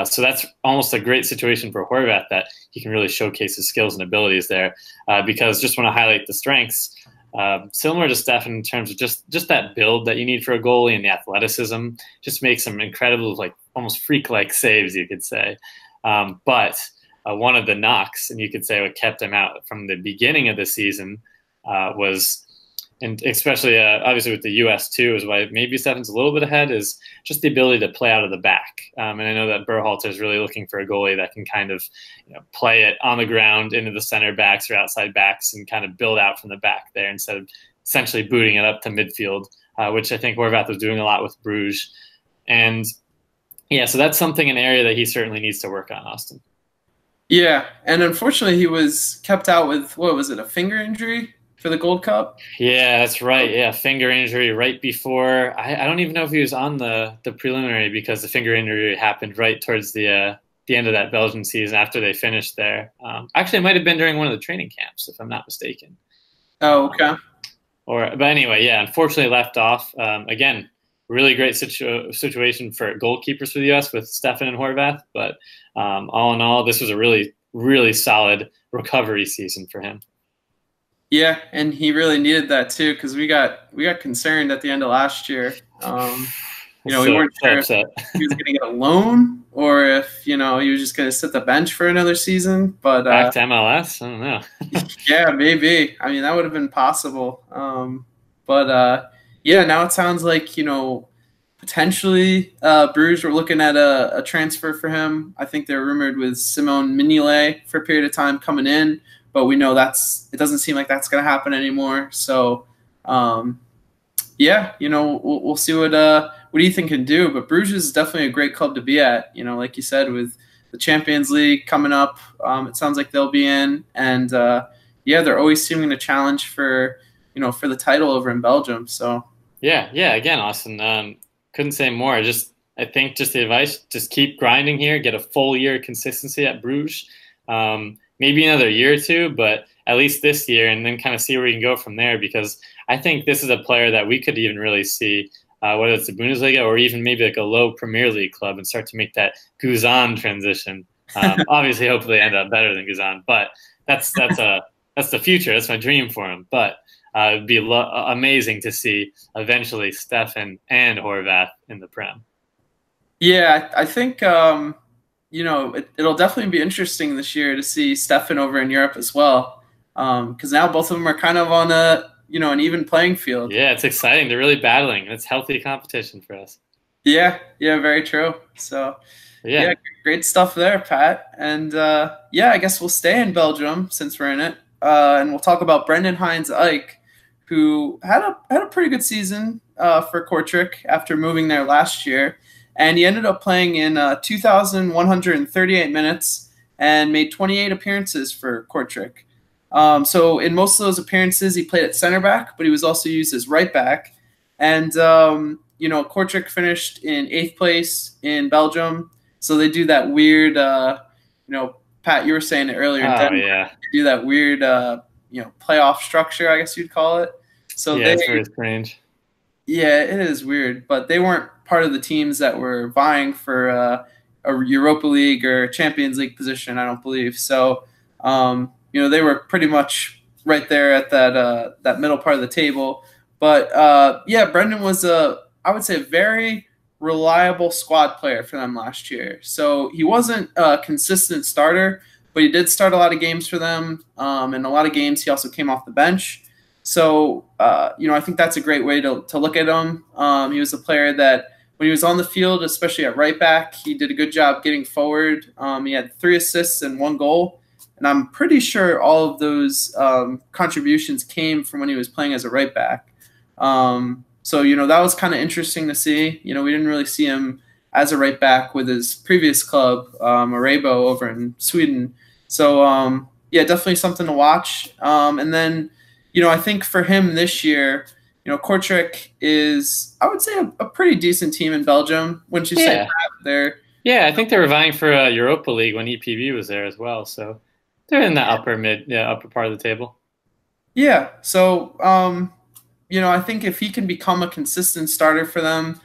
So that's almost a great situation for Horvath, that he can really showcase his skills and abilities there, because just want to highlight the strengths. Similar to Stefan in terms of just that build that you need for a goalie and the athleticism, just makes some incredible, like almost freak-like saves, you could say. But one of the knocks, and you could say what kept him out from the beginning of the season was, and especially obviously with the US too, is why maybe Stefan's a little bit ahead, is just the ability to play out of the back. And I know that Berhalter is really looking for a goalie that can kind of play it on the ground into the center backs or outside backs and kind of build out from the back there instead of essentially booting it up to midfield, which I think Horvath was doing a lot with Bruges. And yeah, so that's something, an area that he certainly needs to work on, Austin. Yeah, and unfortunately he was kept out with, what was it, a finger injury for the Gold Cup? Yeah, that's right. Yeah, finger injury right before. I don't even know if he was on the preliminary, because the finger injury happened right towards the end of that Belgian season after they finished there. Actually, it might have been during one of the training camps, if I'm not mistaken. Oh, okay. But anyway, yeah, unfortunately left off. Again, really great situation for goalkeepers for the U.S. with Stefan and Horvath. But all in all, this was a really, really solid recovery season for him. Yeah, and he really needed that too, because we got concerned at the end of last year. We weren't sure if he was going to get a loan or if he was just going to sit the bench for another season. But back to MLS, I don't know. Yeah, maybe. I mean, that would have been possible. Yeah, now it sounds like potentially Bruges were looking at a transfer for him. I think they're rumored with Simon Mignolet for a period of time coming in. But we know it doesn't seem like that's going to happen anymore. So, yeah, we'll see what Ethan can do. But Bruges is definitely a great club to be at. Like you said, with the Champions League coming up, it sounds like they'll be in. And yeah, they're always seeming to challenge for the title over in Belgium. So yeah. Again, Austin, couldn't say more. I think the advice: just keep grinding here, get a full year of consistency at Bruges. Maybe another year or two, but at least this year, and then kind of see where we can go from there, because I think this is a player that we could even really see, whether it's the Bundesliga or even maybe like a low Premier League club, and start to make that Guzan transition. Obviously, hopefully end up better than Guzan, but that's the future. That's my dream for him. But it'd be amazing to see eventually Stefan and Horvath in the Prem. Yeah, I think it'll definitely be interesting this year to see Stefan over in Europe as well, because now both of them are kind of on an even playing field. Yeah, it's exciting. They're really battling. It's healthy competition for us. Yeah, very true. So yeah, great stuff there, Pat. And yeah, I guess we'll stay in Belgium since we're in it, and we'll talk about Brendan Hines-Ike, who had a pretty good season for Kortrijk after moving there last year. And he ended up playing in 2,138 minutes and made 28 appearances for Kortrijk. So in most of those appearances, he played at center back, but he was also used as right back. And Kortrijk finished in 8th place in Belgium. So they do that weird, Pat, you were saying it earlier. In Denmark, yeah. They do that weird, playoff structure, I guess you'd call it. So yeah, it's very strange. Yeah, it is weird, but they weren't part of the teams that were vying for a Europa League or Champions League position, I don't believe. So, they were pretty much right there at that middle part of the table. But Brendan was I would say, a very reliable squad player for them last year. So he wasn't a consistent starter, but he did start a lot of games for them. And a lot of games he also came off the bench. So, I think that's a great way to look at him. He was a player that when he was on the field, especially at right back, he did a good job getting forward. He had 3 assists and 1 goal. And I'm pretty sure all of those contributions came from when he was playing as a right back. So, that was kind of interesting to see. We didn't really see him as a right back with his previous club, Marebo, over in Sweden. So, definitely something to watch. And then, I think for him this year, Kortrijk is, I would say, a pretty decent team in Belgium. Wouldn't you say that? Yeah, I think they were vying for a Europa League when EPV was there as well. So they're in the upper part of the table. Yeah. So, I think if he can become a consistent starter for them,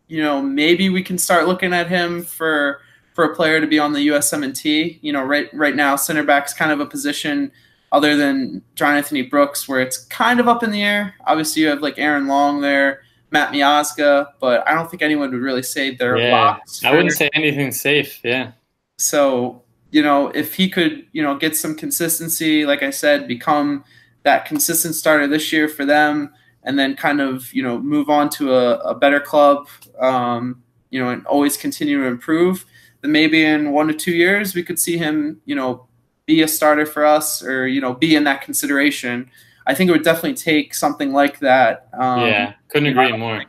maybe we can start looking at him for a player to be on the USMNT. Right now, center back's kind of a position other than John Anthony Brooks, where it's kind of up in the air. Obviously, you have like Aaron Long there, Matt Miazga, but I don't think anyone would really say they're locked. I wouldn't say anything safe, yeah. So, if he could, get some consistency, like I said, become that consistent starter this year for them, and then kind of, move on to a better club, and always continue to improve, then maybe in 1 to 2 years we could see him, be a starter for us, or be in that consideration. I think it would definitely take something like that. Couldn't agree more.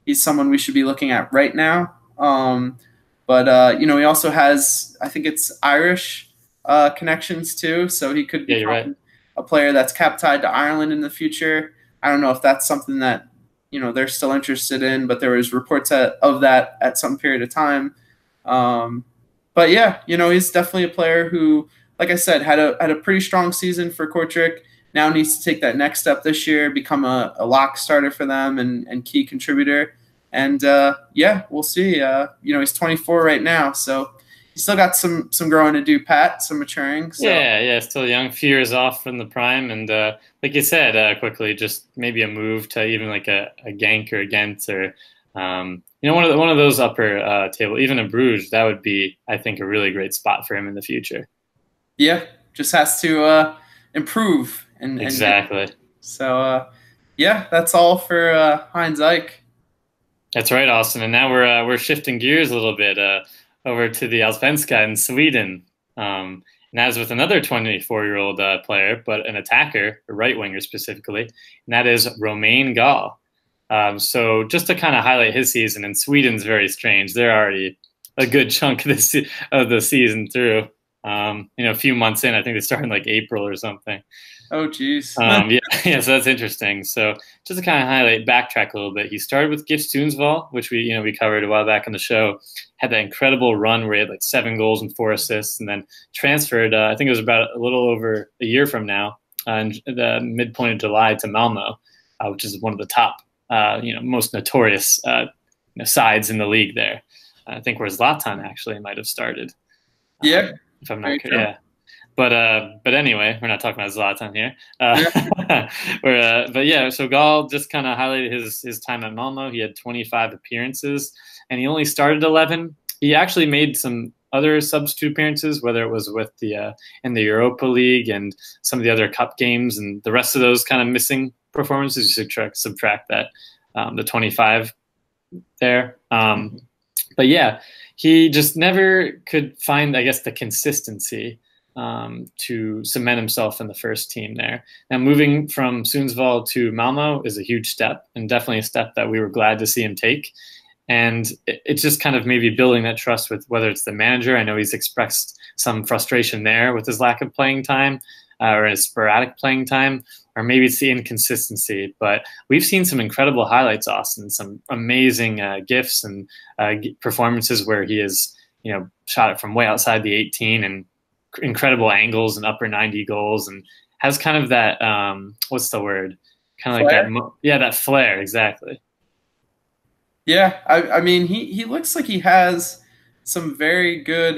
He's someone we should be looking at right now. But he also has, I think it's Irish connections too, so he could become a player that's cap tied to Ireland in the future. I don't know if that's something that they're still interested in, but there was reports of that at some period of time. But he's definitely a player who, like I said, had a pretty strong season for Kortrijk. Now needs to take that next step this year, become a lock starter for them and key contributor. And we'll see. He's 24 right now, so he's still got some growing to do, Pat, some maturing. So. Yeah, still young, few years off from the prime, and like you said, quickly, just maybe a move to even like a Genk or a Ghent, or one of those upper table, even a Bruges. That would be, I think, a really great spot for him in the future. Yeah, just has to improve. Exactly. So, that's all for Hines-Ike. That's right, Austin. And now we're shifting gears a little bit over to the Allsvenskan in Sweden. And as with another 24-year-old player, but an attacker, a right winger specifically, and that is Romain Gall. So just to kind of highlight his season, and Sweden's very strange. They're already a good chunk of the season through. A few months in, I think they started in like April or something. Oh, geez. So that's interesting. So just to kind of backtrack a little bit, he started with GIF Sundsvall, which we covered a while back on the show, had that incredible run where he had like 7 goals and 4 assists, and then transferred, I think it was about a little over a year from now, in the midpoint of July, to Malmo, which is one of the top, most notorious sides in the league there. I think where Zlatan actually might have started. Yeah. If I'm not correct. Yeah. But anyway, we're not talking about Zlatan here. So Gall just kind of highlighted his time at Malmo. He had 25 appearances, and he only started 11. He actually made some other substitute appearances, whether it was with in the Europa League and some of the other cup games, and the rest of those kind of missing performances. You subtract that, the 25 there. But yeah, he just never could find, I guess, the consistency to cement himself in the first team there. Now, moving from Sundsvall to Malmo is a huge step, and definitely a step that we were glad to see him take. And it's just kind of maybe building that trust with whether it's the manager. I know he's expressed some frustration there with his lack of playing time or his sporadic playing time, or maybe it's the inconsistency. But we've seen some incredible highlights, Austin, some amazing gifts and performances where he has, shot it from way outside the 18 and incredible angles and upper 90 goals, and has kind of that, what's the word? Kind of like that, that flair, exactly. Yeah, I mean, he looks like he has some very good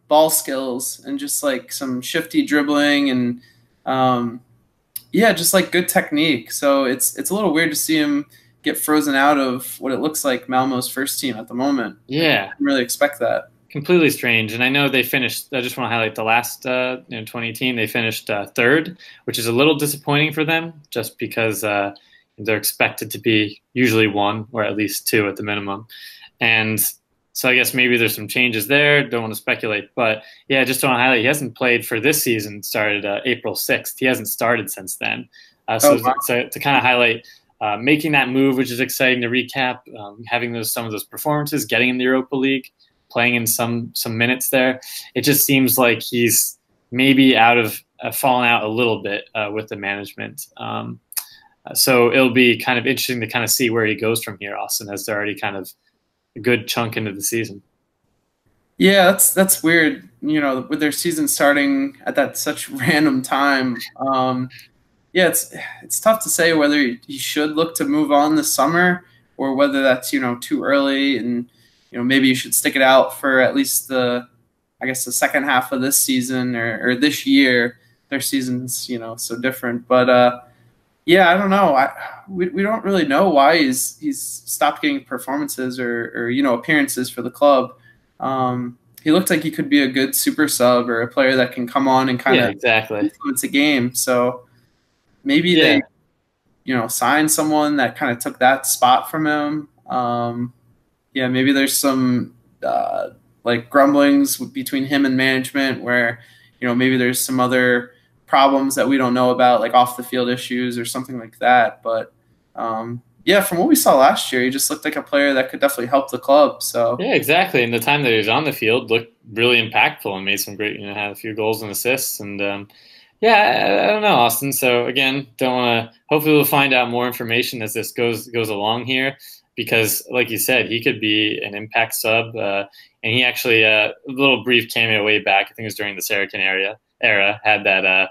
ball skills and just like some shifty dribbling and just like good technique. So it's a little weird to see him get frozen out of what it looks like Malmo's first team at the moment. Yeah, I didn't really expect that. Completely strange. And I know they finished, I just want to highlight the last 2018, they finished third, which is a little disappointing for them just because they're expected to be usually one or at least two at the minimum. And so I guess maybe there's some changes there. Don't want to speculate. But yeah, just want to highlight, he hasn't played for this season, started April 6th. He hasn't started since then. So to kind of highlight making that move, which is exciting to recap, having some of those performances, getting in the Europa League, playing in some minutes there. It just seems like he's maybe fallen out a little bit with the management. So it'll be kind of interesting to kind of see where he goes from here, Austin, as they're already kind of a good chunk into the season. Yeah, that's weird. With their season starting at that such random time. It's tough to say whether he should look to move on this summer or whether that's too early and maybe you should stick it out for at least the second half of this season or this year. Their season's so different, but I don't know. We don't really know why he's stopped getting performances or appearances for the club. He looked like he could be a good super sub or a player that can come on and kind of influence a game. So maybe they sign someone that kind of took that spot from him. Maybe there's some like grumblings between him and management where maybe there's some other problems that we don't know about, like off the field issues or something like that. But from what we saw last year, he just looked like a player that could definitely help the club. So yeah, exactly. And the time that he was on the field looked really impactful and made some great, had a few goals and assists. And I don't know, Austin. So again, don't want to. Hopefully, we'll find out more information as this goes along here, because, like you said, he could be an impact sub. And he actually a little brief cameo way back. I think it was during the Saracen era had that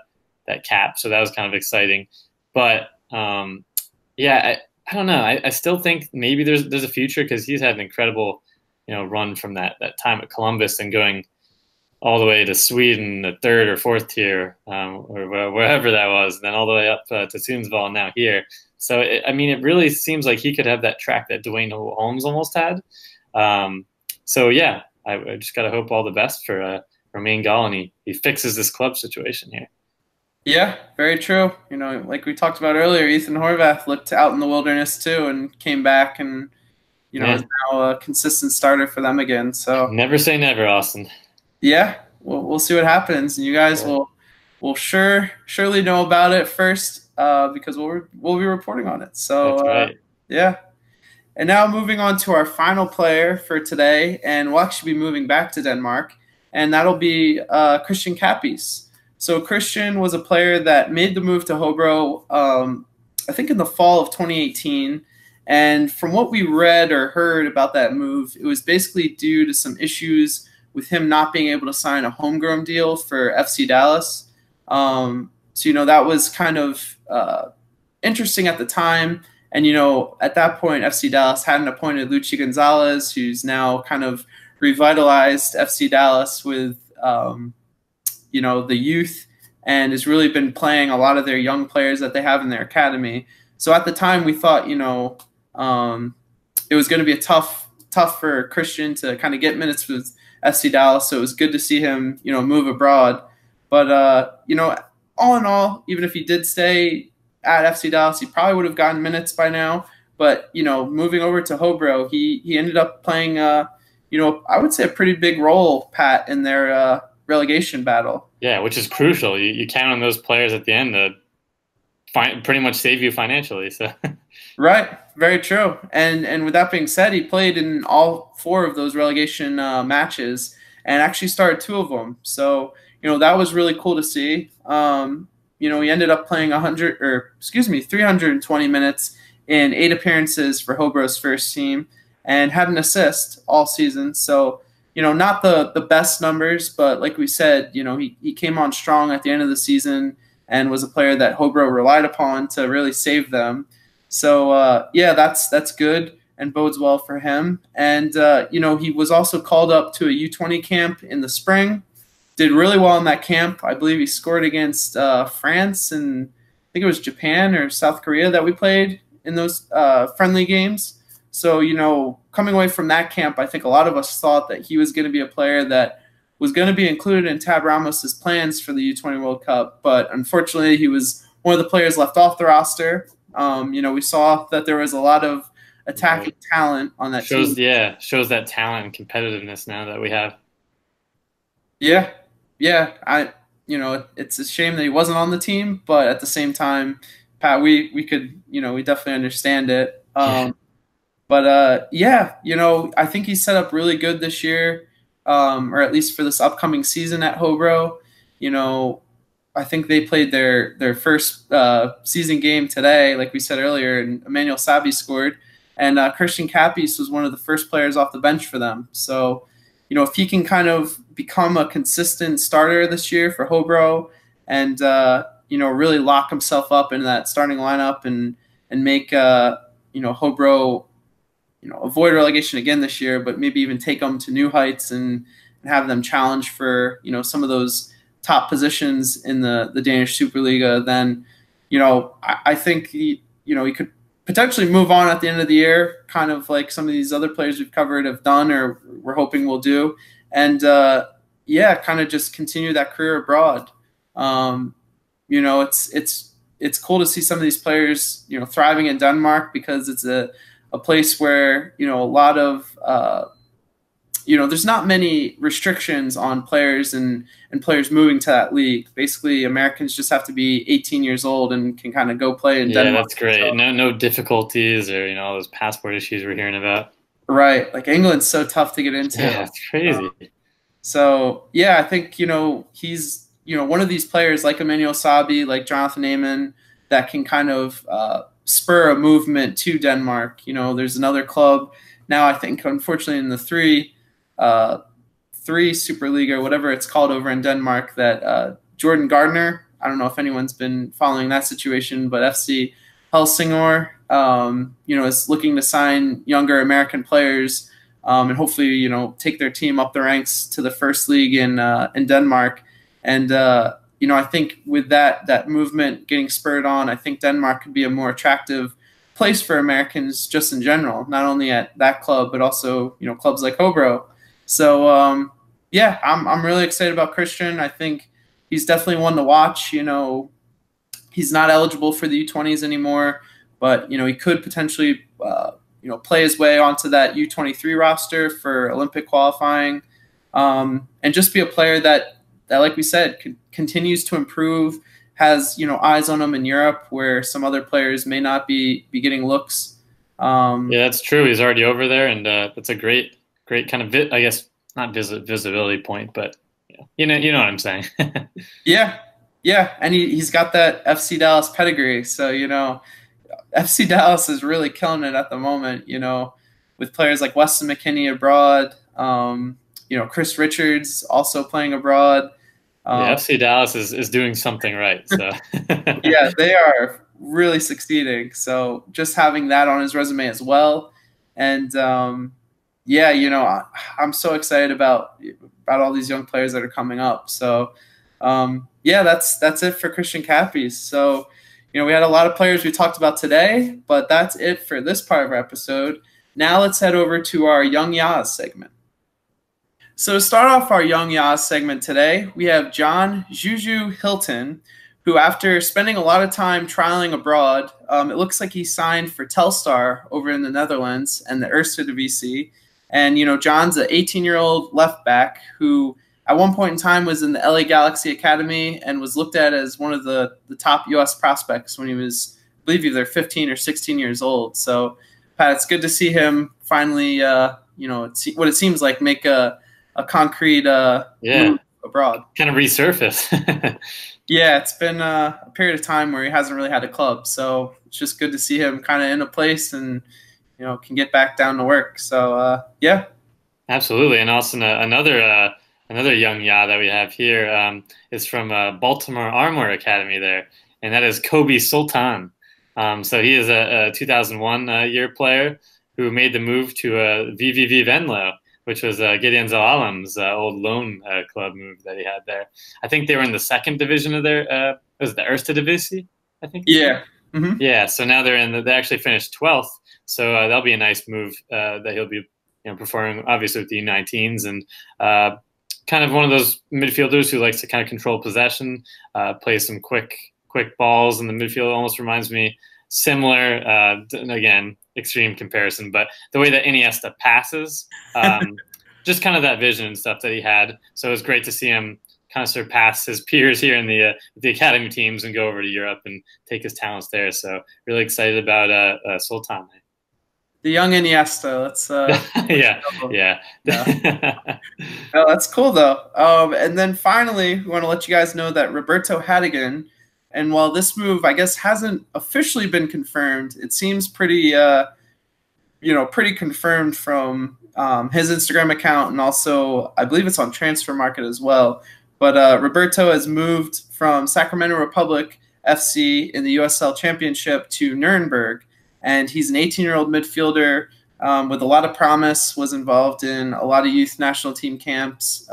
cap, so that was kind of exciting. But I don't know. I still think maybe there's a future because he's had an incredible run from that time at Columbus and going all the way to Sweden, the third or fourth tier, or wherever that was, and then all the way up to Sundsvall and now here. So it really seems like he could have that track that Dwayne Holmes almost had. I just gotta hope all the best for Romain Gall, and he fixes this club situation here. Yeah, very true. Like we talked about earlier, Ethan Horvath looked out in the wilderness too and came back and, is now a consistent starter for them again. So never say never, Austin. Yeah, we'll see what happens. And you guys will surely know about it first because we'll be reporting on it. So, that's right. Yeah. And now moving on to our final player for today, and we'll actually be moving back to Denmark, and that'll be Christian Cappis. So Christian was a player that made the move to Hobro, I think in the fall of 2018. And from what we read or heard about that move, it was basically due to some issues with him not being able to sign a homegrown deal for FC Dallas. That was kind of interesting at the time. And, at that point, FC Dallas hadn't appointed Luchi Gonzalez, who's now kind of revitalized FC Dallas with the youth, and has really been playing a lot of their young players that they have in their academy. So at the time we thought, it was going to be tough for Christian to kind of get minutes with FC Dallas. So it was good to see him, move abroad. But, all in all, even if he did stay at FC Dallas, he probably would have gotten minutes by now. But, moving over to Hobro, he ended up playing, I would say a pretty big role, Pat, in their relegation battle. Yeah, which is crucial. You count on those players at the end to pretty much save you financially. So Right, very true. And with that being said, he played in all 4 of those relegation matches and actually started 2 of them. So, that was really cool to see. he ended up playing 320 minutes in 8 appearances for Hobro's first team and had an assist all season. So, not the best numbers, but like we said, he came on strong at the end of the season and was a player that Hobro relied upon to really save them. So, that's good and bodes well for him. And, he was also called up to a U20 camp in the spring, did really well in that camp. I believe he scored against France and I think it was Japan or South Korea that we played in those friendly games. So, coming away from that camp, I think a lot of us thought that he was going to be a player that was going to be included in Tab Ramos's plans for the U20 World Cup. But unfortunately, he was one of the players left off the roster. We saw that there was a lot of attacking talent on that team. Yeah, shows that talent and competitiveness now that we have. Yeah. It's a shame that he wasn't on the team, but at the same time, Pat, we could, we definitely understand it. But I think he's set up really good this year, or at least for this upcoming season at Hobro. I think they played their first season game today, like we said earlier, and Emmanuel Sabbi scored, and Christian Cappis was one of the first players off the bench for them. So, if he can kind of become a consistent starter this year for Hobro and, really lock himself up into that starting lineup and make, Hobro, avoid relegation again this year, but maybe even take them to new heights and have them challenge for, some of those top positions in the Danish Superliga, then, I think he could potentially move on at the end of the year, kind of like some of these other players we've covered have done or we're hoping will do. And, kind of just continue that career abroad. It's cool to see some of these players, thriving in Denmark because it's a place where, a lot of, there's not many restrictions on players and players moving to that league. Basically, Americans just have to be 18 years old and can kind of go play in Denmark. Yeah, that's great. So, no difficulties or, all those passport issues we're hearing about. Right. Like England's so tough to get into. Yeah, it's crazy. So, I think, he's, one of these players like Emmanuel Sabbi, like Jonathan Amon, that can kind of spur a movement to Denmark. There's another club now, I think, unfortunately, in the three Superliga or whatever it's called over in Denmark, that Jordan Gardner, I don't know if anyone's been following that situation, but FC Helsingør, is looking to sign younger American players and hopefully, take their team up the ranks to the first league in Denmark. And, I think with that movement getting spurred on, I think Denmark could be a more attractive place for Americans just in general, not only at that club, but also, clubs like Hobro. So, I'm really excited about Christian. I think he's definitely one to watch. He's not eligible for the U20s anymore, but, he could potentially, play his way onto that U23 roster for Olympic qualifying and just be a player that like we said, continues to improve, has, eyes on him in Europe where some other players may not be getting looks. Yeah, that's true. He's already over there, and that's a great kind of, I guess, not visibility point, but you know what I'm saying. Yeah, and he's got that FC Dallas pedigree, so FC Dallas is really killing it at the moment. With players like Weston McKennie abroad, Chris Richards also playing abroad. FC Dallas is doing something right. So yeah, they are really succeeding. So just having that on his resume as well, and I'm so excited about all these young players that are coming up. So that's it for Christian Cappis. So we had a lot of players we talked about today, but that's it for this part of our episode. Now let's head over to our Young YAAs segment. So to start off our Young YAAs segment today, we have John Juju Hilton, who after spending a lot of time trialing abroad, it looks like he signed for Telstar over in the Netherlands and the Eredivisie. And, John's an 18-year-old left back who at one point in time was in the LA Galaxy Academy and was looked at as one of the top U.S. prospects when he was, I believe, either 15 or 16 years old. So, Pat, it's good to see him finally, what it seems like, make a concrete move abroad. Kind of resurface. Yeah, it's been a period of time where he hasn't really had a club, so it's just good to see him kind of in a place and can get back down to work. So yeah, absolutely. And also another young YAA that we have here is from Baltimore Armor Academy there, and that is Coby Sultan. So he is a 2001 year player who made the move to VVV-Venlo, which was Gideon Zalalam's old loan club move that he had there. I think they were in the second division of their was the Erste Divisie, I think. Yeah. Mm-hmm. Yeah. So now they actually finished 12th. So that'll be a nice move that he'll be performing obviously with the U19s and kind of one of those midfielders who likes to kind of control possession, play some quick balls in the midfield. Almost reminds me similar, again, extreme comparison, but the way that Iniesta passes, just kind of that vision and stuff that he had. So it was great to see him kind of surpass his peers here in the academy teams and go over to Europe and take his talents there. So really excited about Sultan. The young Iniesta. Let's yeah. No, that's cool though. And then finally, we want to let you guys know that Roberto Hategan, and while this move, I guess, hasn't officially been confirmed, it seems pretty, pretty confirmed from his Instagram account, and also I believe it's on Transfer Market as well. But Roberto has moved from Sacramento Republic FC in the USL Championship to Nuremberg, and he's an 18-year-old midfielder with a lot of promise. Was involved in a lot of youth national team camps,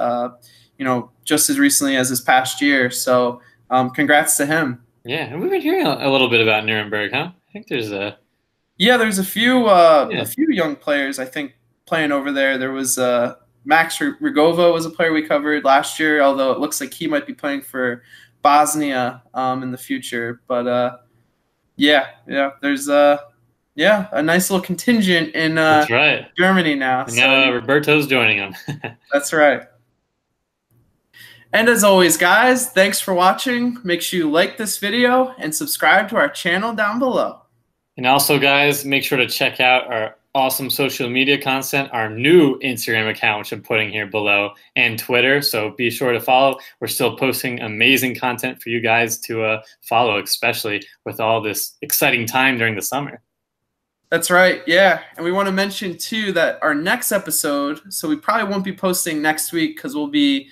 just as recently as this past year. So. Congrats to him. Yeah, and we've been hearing a little bit about Nuremberg, huh? I think there's there's a few young players I think playing over there. There was Max Rigova was a player we covered last year, although it looks like he might be playing for Bosnia in the future. But there's a nice little contingent in that's right. Germany now. And now Roberto's joining them. That's right. And as always, guys, thanks for watching. Make sure you like this video and subscribe to our channel down below. And also, guys, make sure to check out our awesome social media content, our new Instagram account, which I'm putting here below, and Twitter. So be sure to follow. We're still posting amazing content for you guys to follow, especially with all this exciting time during the summer. That's right, yeah. And we want to mention, too, that our next episode, so we probably won't be posting next week because we'll be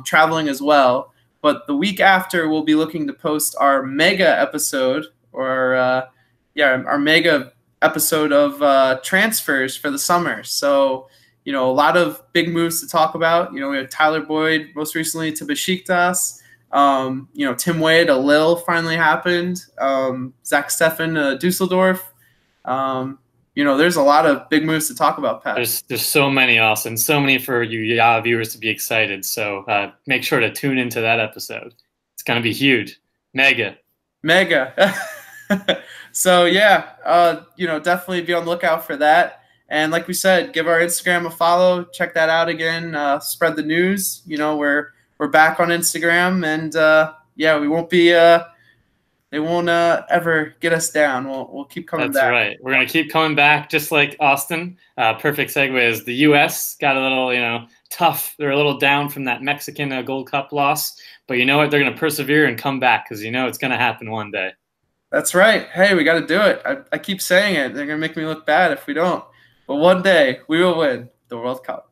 traveling as well, but the week after we'll be looking to post our mega episode, or our mega episode of transfers for the summer. So a lot of big moves to talk about. We had Tyler Boyd most recently to Besiktas. Tim Wade to Lille finally happened. Zach Steffen to Dusseldorf. There's a lot of big moves to talk about, Pat. There's so many, Austin, so many for you YAAA viewers to be excited. So make sure to tune into that episode. It's going to be huge. Mega. So, definitely be on the lookout for that. And like we said, give our Instagram a follow. Check that out again. Spread the news. We're back on Instagram. And, we won't be they won't ever get us down. We'll keep coming back. That's right. We're going to keep coming back, just like Austin. Perfect segue is the U.S. got a little, tough. They're a little down from that Mexican Gold Cup loss. But you know what? They're going to persevere and come back because it's going to happen one day. That's right. Hey, we got to do it. I keep saying it. They're going to make me look bad if we don't. But one day we will win the World Cup.